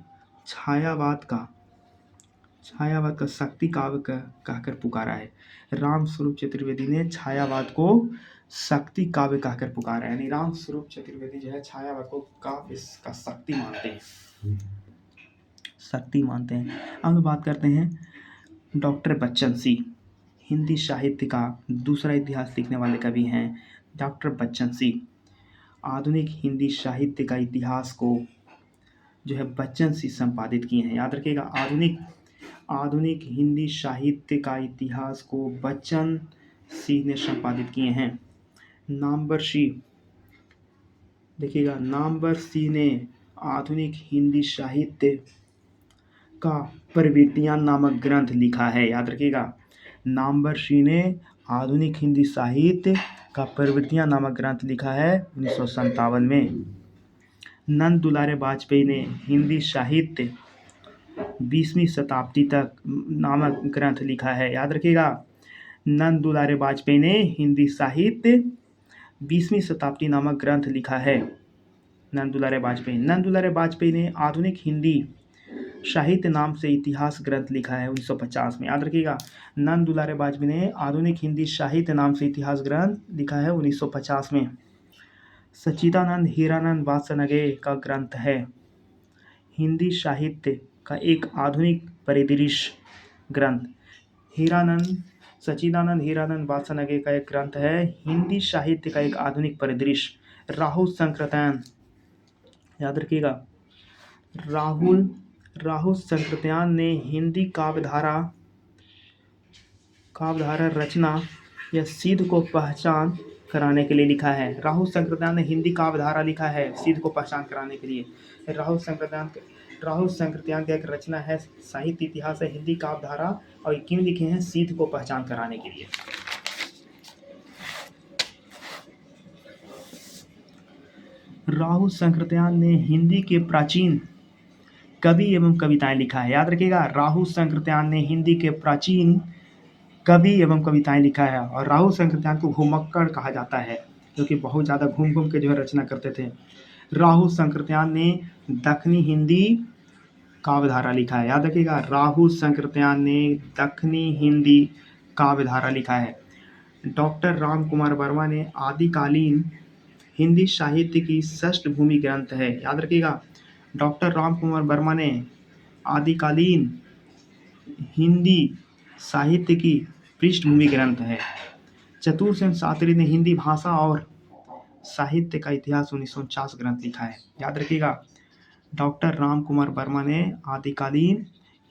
छायावाद का छायावाद का शक्ति काव्य कहकर पुकारा है। राम स्वरूप चतुर्वेदी ने छायावाद को शक्ति काव्य कहकर पुकारा है, यानी राम स्वरूप चतुर्वेदी जो है छायावाद को काव्य का शक्ति मानते हैं, शक्ति मानते हैं। अब बात करते हैं डॉक्टर बच्चन सिंह, हिंदी साहित्य का दूसरा इतिहास लिखने वाले कवि हैं डॉक्टर बच्चन सिंह। आधुनिक हिंदी साहित्य का इतिहास को जो है बच्चन सिंह संपादित किए हैं। याद रखिएगा, आधुनिक हिंदी साहित्य का इतिहास को बच्चन सिंह ने संपादित किए हैं। नामवर सिंह, देखिएगा, नामवर सिंह ने आधुनिक हिंदी साहित्य का प्रवृत्तियां नामक ग्रंथ लिखा है। याद रखिएगा, नामवर सिंह ने आधुनिक हिंदी साहित्य का प्रवृत्तियां नामक ग्रंथ लिखा है 1957 में। नंद दुलारे वाजपेयी ने हिंदी साहित्य 20वीं शताब्दी तक नामक ग्रंथ लिखा है। याद रखिएगा, नंद दुलारे वाजपेयी ने हिंदी साहित्य 20वीं शताब्दी नामक ग्रंथ लिखा है। नंद दुलारे वाजपेयी ने आधुनिक हिंदी साहित्य नाम से इतिहास ग्रंथ लिखा है 1950 में। याद रखिएगा, नंद दुलारे वाजपेयी ने आधुनिक हिंदी साहित्य नाम से इतिहास ग्रंथ लिखा है 1950 में। सच्चिदानंद हीरानंद वात्सनगे का ग्रंथ है हिंदी साहित्य का एक आधुनिक परिदृश्य ग्रंथ। सच्चिदानंद हीरानंद वात्सनगे का एक ग्रंथ है हिंदी साहित्य का एक आधुनिक परिदृश्य। राहुल संकृत्यान, याद रखिएगा, राहुल संकृत्यान ने हिंदी काव्यधारा रचना या सिद्ध को पहचान कराने के लिए लिखा है। राहुल संकृत्यान ने हिंदी काव्यधारा लिखा है सिद्ध को पहचान कराने के लिए। राहुल संकृत्यान का एक रचना है साहित्य इतिहास है हिंदी काव्यधारा, और क्यों लिखे हैं? सिद्ध को पहचान कराने के लिए। राहुल संकृत्यान ने हिंदी के प्राचीन कवि एवं कविताएं लिखा है। याद रखिएगा, राहुल संकृत्यान ने हिंदी के प्राचीन कवि एवं कविताएं लिखा है। और राहुल संकृत्यान को घुमक्कड़ कहा जाता है, क्योंकि बहुत ज़्यादा घूम के जो है रचना करते थे। राहुल संकृत्यान ने दक्षिणी हिंदी काव्यधारा लिखा है। याद रखिएगा, राहुल संकृत्यान ने दक्षिणी हिंदी काव्यधारा लिखा है। डॉक्टर राम कुमार वर्मा ने आदिकालीन हिंदी साहित्य की षष्ठ भूमि ग्रंथ है। याद रखिएगा, डॉक्टर राम कुमार वर्मा ने आदिकालीन हिंदी साहित्य की पृष्ठभूमि ग्रंथ है। चतुरसेन शास्त्री ने हिंदी भाषा और साहित्य का इतिहास 1949 ग्रंथ लिखा है। याद रखिएगा, डॉक्टर राम कुमार वर्मा ने आदिकालीन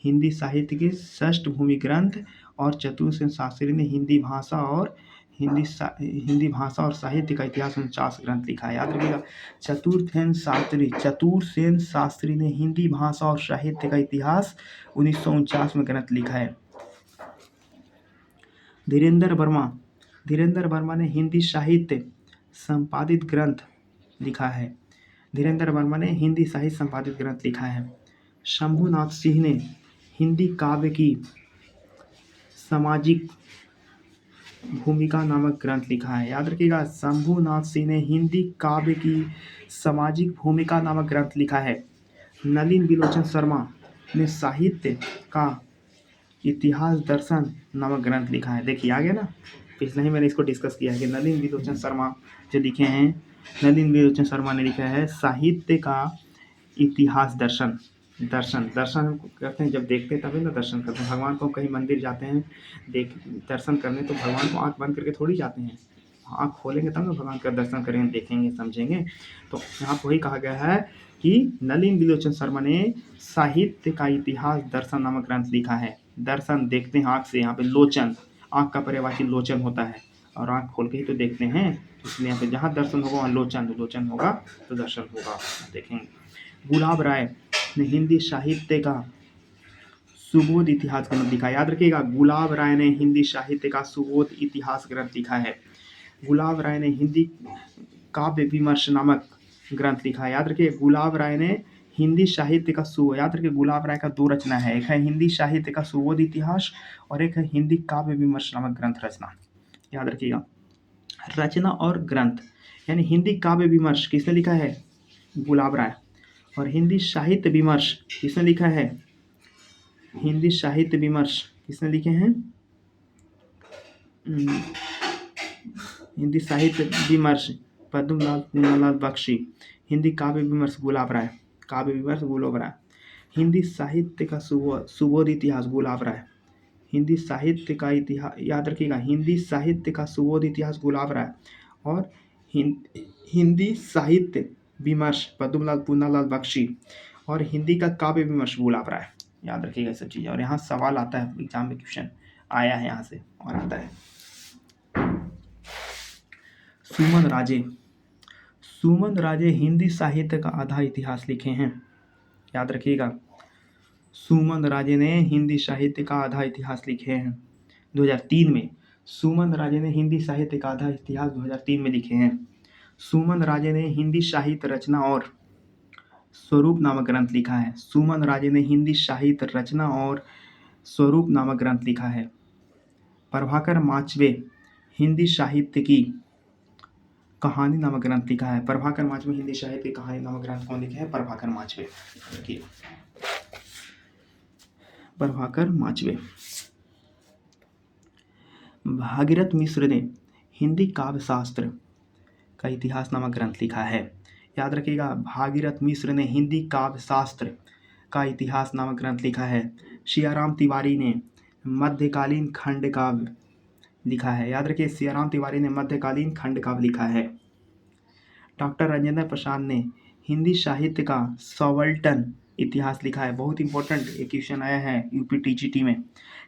हिंदी साहित्य की षष्ठ भूमि ग्रंथ और चतुरसेन शास्त्री ने हिंदी भाषा और साहित्य का इतिहास 49 ग्रंथ लिखा है। याद रखिएगा, चतुरसेन शास्त्री ने हिंदी भाषा और साहित्य का इतिहास 1949 में ग्रंथ लिखा है। धीरेन्द्र वर्मा ने हिंदी साहित्य संपादित ग्रंथ लिखा है। शंभुनाथ सिंह ने हिंदी काव्य की सामाजिक भूमिका नामक ग्रंथ लिखा है। याद रखिएगा, शंभुनाथ सिंह ने हिंदी काव्य की सामाजिक भूमिका नामक ग्रंथ लिखा है। नलिन बिलोचन शर्मा ने साहित्य का इतिहास दर्शन नामक ग्रंथ लिखा है। देखिए, आ गया ना, पिछले ही मैंने इसको डिस्कस किया है कि नलिन बिलोचन शर्मा जो लिखे हैं, नलिन बिलोचन शर्मा ने लिखा है साहित्य का इतिहास दर्शन करते हैं, जब देखते हैं तभी ना दर्शन करते हैं। भगवान को कहीं मंदिर जाते हैं दर्शन करने, तो भगवान को आंख बंद करके थोड़ी जाते हैं, आंख खोलेंगे तब ना भगवान का दर्शन करेंगे, देखेंगे, समझेंगे। तो यहाँ पर वही कहा गया है कि नलिन बिलोचन शर्मा ने साहित्य का इतिहास दर्शन नामक ग्रंथ लिखा है। दर्शन देखते हैं आँख से, यहाँ पे लोचन, आँख का पर्यायवाची लोचन होता है, और आँख खोल के ही तो देखते हैं, इसलिए यहाँ पे जहाँ दर्शन होगा वहाँ लोचन होगा तो दर्शन होगा, देखेंगे। गुलाब राय ने हिंदी साहित्य का सुबोध इतिहास ग्रंथ लिखा है। याद रखिएगा, गुलाब राय ने हिंदी साहित्य का सुबोध इतिहास ग्रंथ लिखा है। गुलाब राय ने हिंदी काव्य विमर्श नामक ग्रंथ लिखा है। याद रखिए, गुलाब राय ने हिंदी साहित्य का याद रखिए, गुलाब राय का 2 रचना है, एक है हिंदी साहित्य का सुबोध इतिहास और एक है हिंदी काव्य विमर्श नामक ग्रंथ रचना। याद रखिएगा, रचना और ग्रंथ, यानी हिंदी काव्य विमर्श किसने लिखा है? गुलाब राय। और हिंदी साहित्य विमर्श किसने लिखा है? हिंदी साहित्य विमर्श किसने लिखे हैं? हिंदी साहित्य विमर्श पद्मलाल पूनालाल बख्शी। हिंदी काव्य विमर्श गुलाब राय। काव्य विमर्श गुलाब राय। हिंदी साहित्य का सुबोध इतिहास गुलाब राय। हिंदी साहित्य का इतिहास याद रखिएगा, हिंदी साहित्य का सुबोध इतिहास गुलाब राय। और हिंदी साहित्य विमर्श पद्मलाल पूनालाल बख्शी। और हिंदी का काव्य विमर्श गुलाब राय। याद रखिएगा ये सब चीज़ें। और यहाँ सवाल आता है एग्जाम में, क्वेश्चन आया है यहाँ से और आता है। सुमन राजे। सुमन राजे हिंदी साहित्य का आधा इतिहास लिखे हैं। याद रखिएगा, सुमन राजे ने हिंदी साहित्य का आधा इतिहास लिखे हैं 2003 में। सुमन राजे ने हिंदी साहित्य का आधा इतिहास 2003 में लिखे हैं। सुमन राजे ने हिंदी साहित्य रचना और स्वरूप नामक ग्रंथ लिखा है। सुमन राजे ने हिंदी साहित्य रचना और स्वरूप नामक ग्रंथ लिखा है। प्रभाकर माचवे हिंदी साहित्य की कहानी नामक ग्रंथ लिखा है। प्रभाकर माचवे हिंदी साहित्य की कहानी नामक ग्रंथ कौन लिखे हैं? प्रभाकर माचवे। प्रभाकर माचवे। भागीरथ मिश्र ने हिंदी काव्य शास्त्र का इतिहास नामक ग्रंथ लिखा है। याद रखिएगा, भागीरथ मिश्र ने हिंदी काव्य शास्त्र का इतिहास नामक ग्रंथ लिखा है। सियाराम तिवारी ने मध्यकालीन खंड काव्य लिखा है। याद रखिए, सियाराम तिवारी ने मध्यकालीन खंड काव्य लिखा है। डॉक्टर राजेंद्र प्रसाद ने हिंदी साहित्य का सबाल्टर्न इतिहास लिखा है। बहुत इंपॉर्टेंट एक क्वेश्चन आया है यूपीटीजीटी में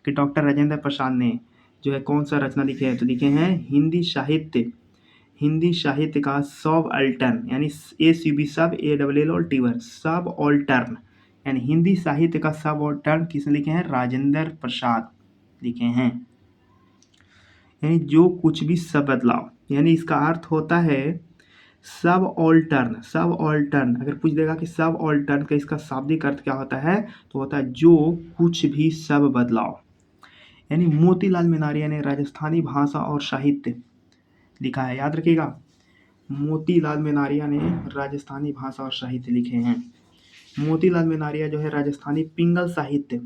कि डॉक्टर राजेंद्र प्रसाद ने जो है कौन सा रचना लिखे हैं, तो लिखे हैं हिंदी साहित्य का सबाल्टर्न, यानी SUB सब ALL और टीवर सबाल्टर्न, यानी हिंदी साहित्य का सबाल्टर्न किसने लिखे हैं? राजेंद्र प्रसाद लिखे हैं। यानी जो कुछ भी सब बदलाव, यानी इसका अर्थ होता है सबाल्टर्न। अगर पूछ देगा कि सबाल्टर्न का इसका शाब्दिक अर्थ क्या होता है, तो होता है जो कुछ भी सब बदलाव। यानी मोतीलाल मेनारिया ने राजस्थानी भाषा और साहित्य लिखा है। याद रखिएगा, मोतीलाल मेनारिया ने राजस्थानी भाषा और साहित्य लिखे हैं। मोतीलाल मेनारिया जो है राजस्थानी पिंगल साहित्य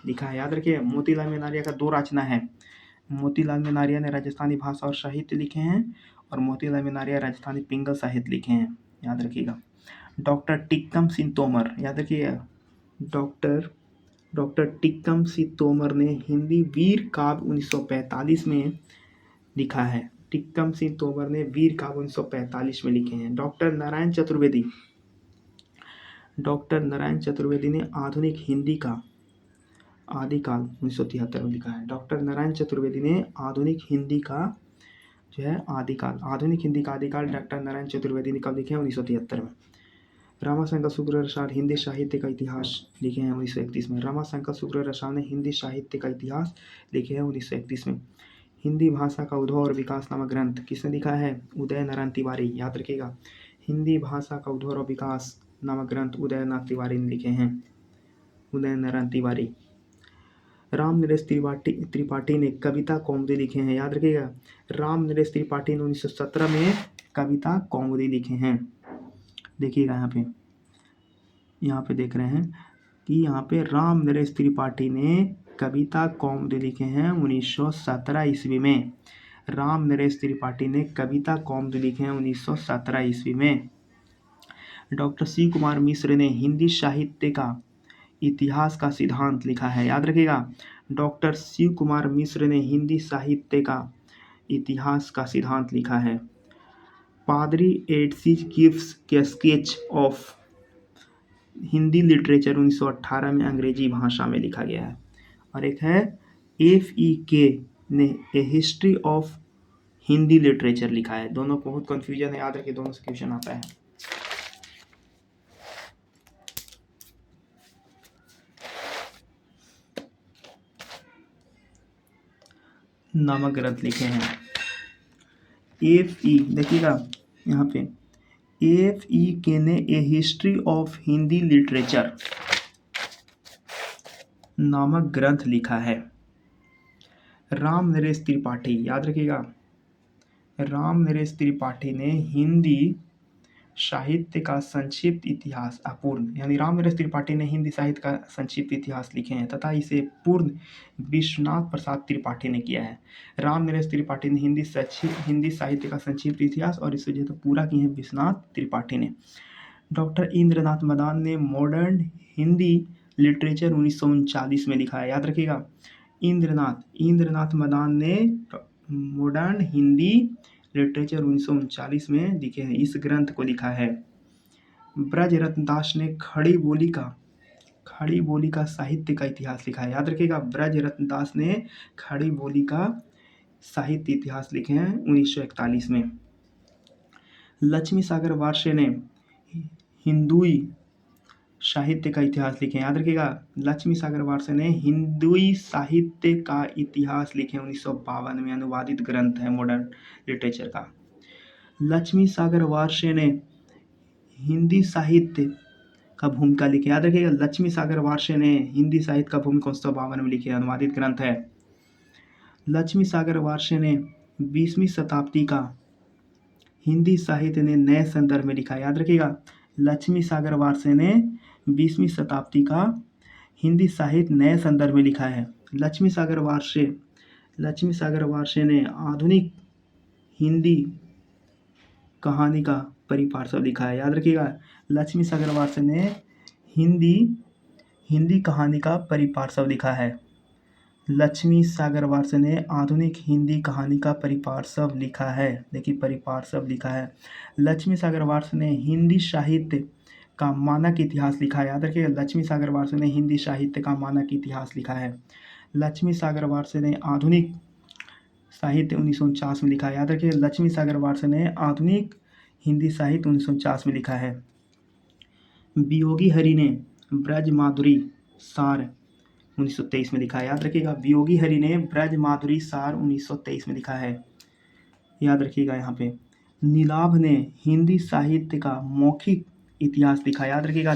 लिखा है। याद रखिए, मोतीलाल मेनारिया का 2 रचना है। मोतीलाल मेनारिया ने राजस्थानी भाषा और साहित्य लिखे हैं और मोतीलाल मेनारिया राजस्थानी पिंगल साहित्य लिखे हैं। याद रखिएगा। डॉक्टर टिक्कम सिंह तोमर, याद रखिएगा, डॉक्टर टिक्कम सिंह तोमर ने हिंदी वीर काव्य 1945 में लिखा है। टिक्कम सिंह तोमर ने वीर काव्य 1945 में लिखे हैं। डॉक्टर नारायण चतुर्वेदी ने आधुनिक हिंदी का आदिकाल 1973 में लिखा है। डॉक्टर नारायण चतुर्वेदी ने आधुनिक हिंदी का जो है आधुनिक हिंदी का आदिकाल डॉक्टर नारायण चतुर्वेदी ने कब लिखे हैं? 1973 में। रामाशंकर शुक्ल रसाल हिंदी साहित्य का इतिहास लिखे हैं 1931 में। रामाशंकर शुक्ल रसाल ने हिंदी साहित्य का इतिहास लिखे हैं 1931 में। हिंदी भाषा का उद्भव और विकास नामक ग्रंथ किसने लिखा है? उदय नारायण तिवारी। याद रखिएगा, हिंदी भाषा का उद्भव और विकास नामक ग्रंथ उदय नारायण तिवारी ने लिखे हैं। उदय नारायण तिवारी। राम नरेश त्रिपाठी ने कविता कौमुदी लिखे हैं। याद रखिएगा, राम नरेश त्रिपाठी ने 1917 में कविता कौमुदी लिखे हैं। देखिएगा यहाँ पे देख रहे हैं कि यहाँ पे राम नरेश त्रिपाठी ने कविता कौमुदी लिखे हैं 1917 ईस्वी में। राम नरेश त्रिपाठी ने कविता कौमुदी लिखे हैं 1917 ईस्वी में। डॉक्टर शिव कुमार मिश्र ने हिंदी साहित्य का इतिहास का सिद्धांत लिखा है। याद रखिएगा, डॉक्टर शिव कुमार मिश्र ने हिंदी साहित्य का इतिहास का सिद्धांत लिखा है। पादरी एडसीज गिव्स के स्केच ऑफ हिंदी लिटरेचर 1918 में अंग्रेजी भाषा में लिखा गया है। और एक है FEK ने ए हिस्ट्री ऑफ हिंदी लिटरेचर लिखा है। दोनों को बहुत कन्फ्यूजन है, याद रखिए, दोनों से क्वेश्चन आता है। नामक ग्रंथ लिखे हैं। FE देखिएगा यहाँ पे, FEK ने ए हिस्ट्री ऑफ हिंदी लिटरेचर नामक ग्रंथ लिखा है। राम नरेश त्रिपाठी, याद रखिएगा, राम नरेश त्रिपाठी ने हिंदी साहित्य का संक्षिप्त इतिहास अपूर्ण, यानी रामनिरस त्रिपाठी ने हिंदी साहित्य का संक्षिप्त इतिहास लिखे हैं तथा इसे पूर्ण विश्वनाथ प्रसाद त्रिपाठी ने किया है। रामनिरस त्रिपाठी ने हिंदी साहित्य का संक्षिप्त इतिहास और इसे जो है तो पूरा किए हैं विश्वनाथ त्रिपाठी ने। डॉक्टर इंद्रनाथ मदान ने मॉडर्न हिंदी लिटरेचर 1939 में लिखा है, याद रखिएगा। इंद्रनाथ मदान ने मॉडर्न हिंदी लिटरेचर 1939 में लिखे हैं, इस ग्रंथ को लिखा है। ब्रजरत्न दास ने खड़ी बोली का साहित्य का इतिहास लिखा है, याद रखिएगा। ब्रजरत्न दास ने खड़ी बोली का साहित्य इतिहास लिखे हैं 1941 में। लक्ष्मी सागर वार्ष्य ने हिंदुई साहित्य का इतिहास लिखे, याद रखिएगा। लक्ष्मी सागर वार्ष्य ने हिंदुई साहित्य का इतिहास लिखे 1952 में, अनुवादित ग्रंथ है मॉडर्न लिटरेचर का। लक्ष्मी सागर वार्ष्य ने हिंदी साहित्य का भूमिका लिखे, याद रखिएगा। लक्ष्मी सागर वार्ष्य ने हिंदी साहित्य का भूमिका 1952 में लिखे, अनुवादित ग्रंथ है। लक्ष्मी सागर वार्ष्य ने 20वीं शताब्दी का हिंदी साहित्य ने नए संदर्भ में लिखा, याद रखिएगा। लक्ष्मी सागर वार्ष्य ने 20वीं शताब्दी का हिंदी साहित्य नए संदर्भ में लिखा है। लक्ष्मी सागर वार्ष्य ने आधुनिक हिंदी कहानी का परिपार्श्व लिखा है, याद रखिएगा। लक्ष्मी सागर वार्ष्य ने हिंदी कहानी का परिपार्श्व लिखा है। लक्ष्मी सागर वार्ष्य ने आधुनिक हिंदी कहानी का परिपार्श्व लिखा है, देखिए परिपार्श्व लिखा है। लक्ष्मी सागर वार्ष्य ने हिंदी साहित्य का मानक इतिहास लिखा है, याद रखिएगा। लक्ष्मी सागर वार्ष्य ने हिंदी साहित्य का मानक इतिहास लिखा है। लक्ष्मी सागर वार्ष्य ने आधुनिक साहित्य 1949 में लिखा है, याद रखिए। लक्ष्मी सागर वार्ष्य ने आधुनिक हिंदी साहित्य 1949 में लिखा है। वियोगी हरि ने ब्रज माधुरी सार 1923 में लिखा है, याद रखिएगा। वियोगी हरि ने ब्रज माधुरी सार 1923 में लिखा है, याद रखिएगा। यहाँ पे नीलाभ ने हिंदी साहित्य का मौखिक इतिहास लिखा, याद रखिएगा।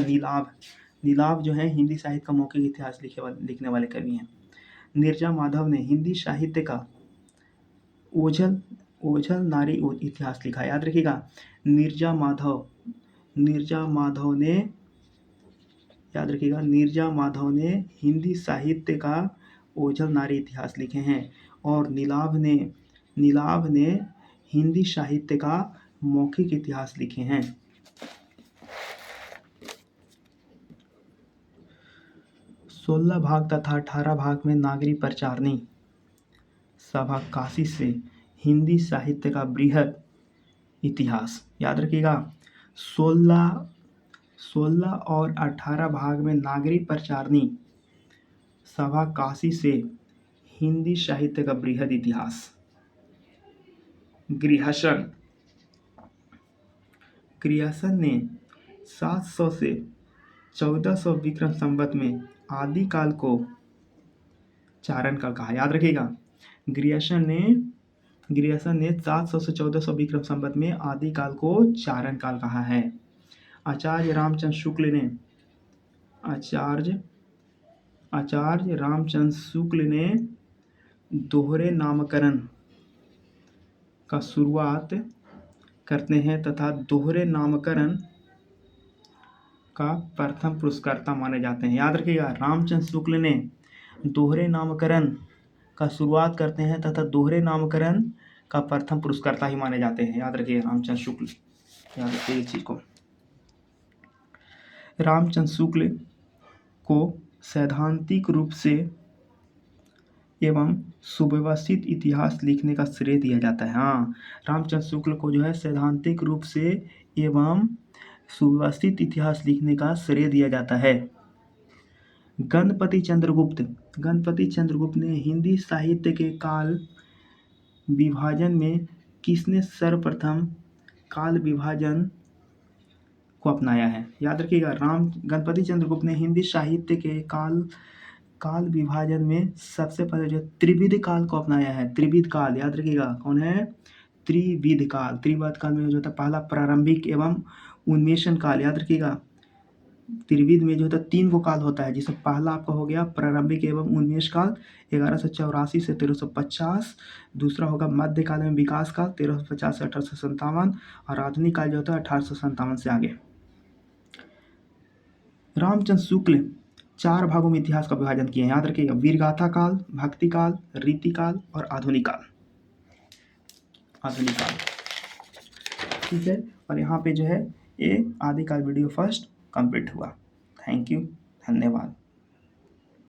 नीलाभ जो है हिंदी साहित्य का मौखिक इतिहास लिखने वाले कवि हैं। नीरजा माधव ने हिंदी साहित्य का ओझल नारी इतिहास लिखा, याद रखिएगा। नीरजा माधव ने हिंदी साहित्य का ओझल नारी इतिहास लिखे हैं। और नीलाभ ने हिंदी साहित्य का मौखिक इतिहास लिखे हैं। 16 भाग तथा 18 भाग में नागरी प्रचारणी सभा काशी से हिंदी साहित्य का बृहद इतिहास, याद रखिएगा। 16 और 18 भाग में नागरी प्रचारणी सभा काशी से हिंदी साहित्य का बृहद इतिहास। गृहसन ने 700 से 1400 विक्रम संवत में आदिकाल को चारण काल कहा, याद रखिएगा। गृहसन ने 700 से 1400 विक्रम संवत में आदिकाल को चारण काल कहा है। आचार्य रामचंद्र शुक्ल ने दोहरे नामकरण का शुरुआत करते हैं तथा दोहरे नामकरण का प्रथम पुरस्कर्ता माने जाते हैं, याद रखिएगा। रामचंद्र शुक्ल ने दोहरे नामकरण का शुरुआत करते हैं तथा दोहरे नामकरण का प्रथम पुरस्कर्ता ही माने जाते हैं, याद रखिए। रामचंद्र शुक्ल, याद रखिए इस चीज को। रामचंद्र शुक्ल को सैद्धांतिक रूप से एवं सुव्यवस्थित इतिहास लिखने का श्रेय दिया जाता है। हाँ, रामचंद्र शुक्ल को जो है सैद्धांतिक रूप से एवं सुव्यवस्थित इतिहास लिखने का श्रेय दिया जाता है। गणपति चंद्रगुप्त ने हिंदी साहित्य के काल विभाजन में किसने सर्वप्रथम काल विभाजन को अपनाया है, याद रखिएगा। गणपति चंद्रगुप्त ने हिंदी साहित्य के काल विभाजन में सबसे पहले जो त्रिविध काल को अपनाया है। त्रिविध काल, याद रखिएगा। कौन है? त्रिविध काल में जो था पहला प्रारंभिक एवं उन्मेषण काल, याद रखिएगा। त्रिविध में जो होता है 3 गो काल होता है, जिसमें पहला आपका हो गया प्रारंभिक एवं उन्मेष काल 1184 से 1350, दूसरा होगा मध्यकाल एवं विकास काल 1350 से 1857, और आधुनिक काल जो होता है 1857 से आगे। रामचंद्र शुक्ल 4 भागों में इतिहास का विभाजन किया है, याद रखिएगा, वीरगाथा काल, भक्ति काल, रीति काल और आधुनिक काल। आधुनिक काल, ठीक है। और यहाँ पे जो है ये आदिकाल वीडियो फर्स्ट कंप्लीट हुआ। थैंक यू, धन्यवाद।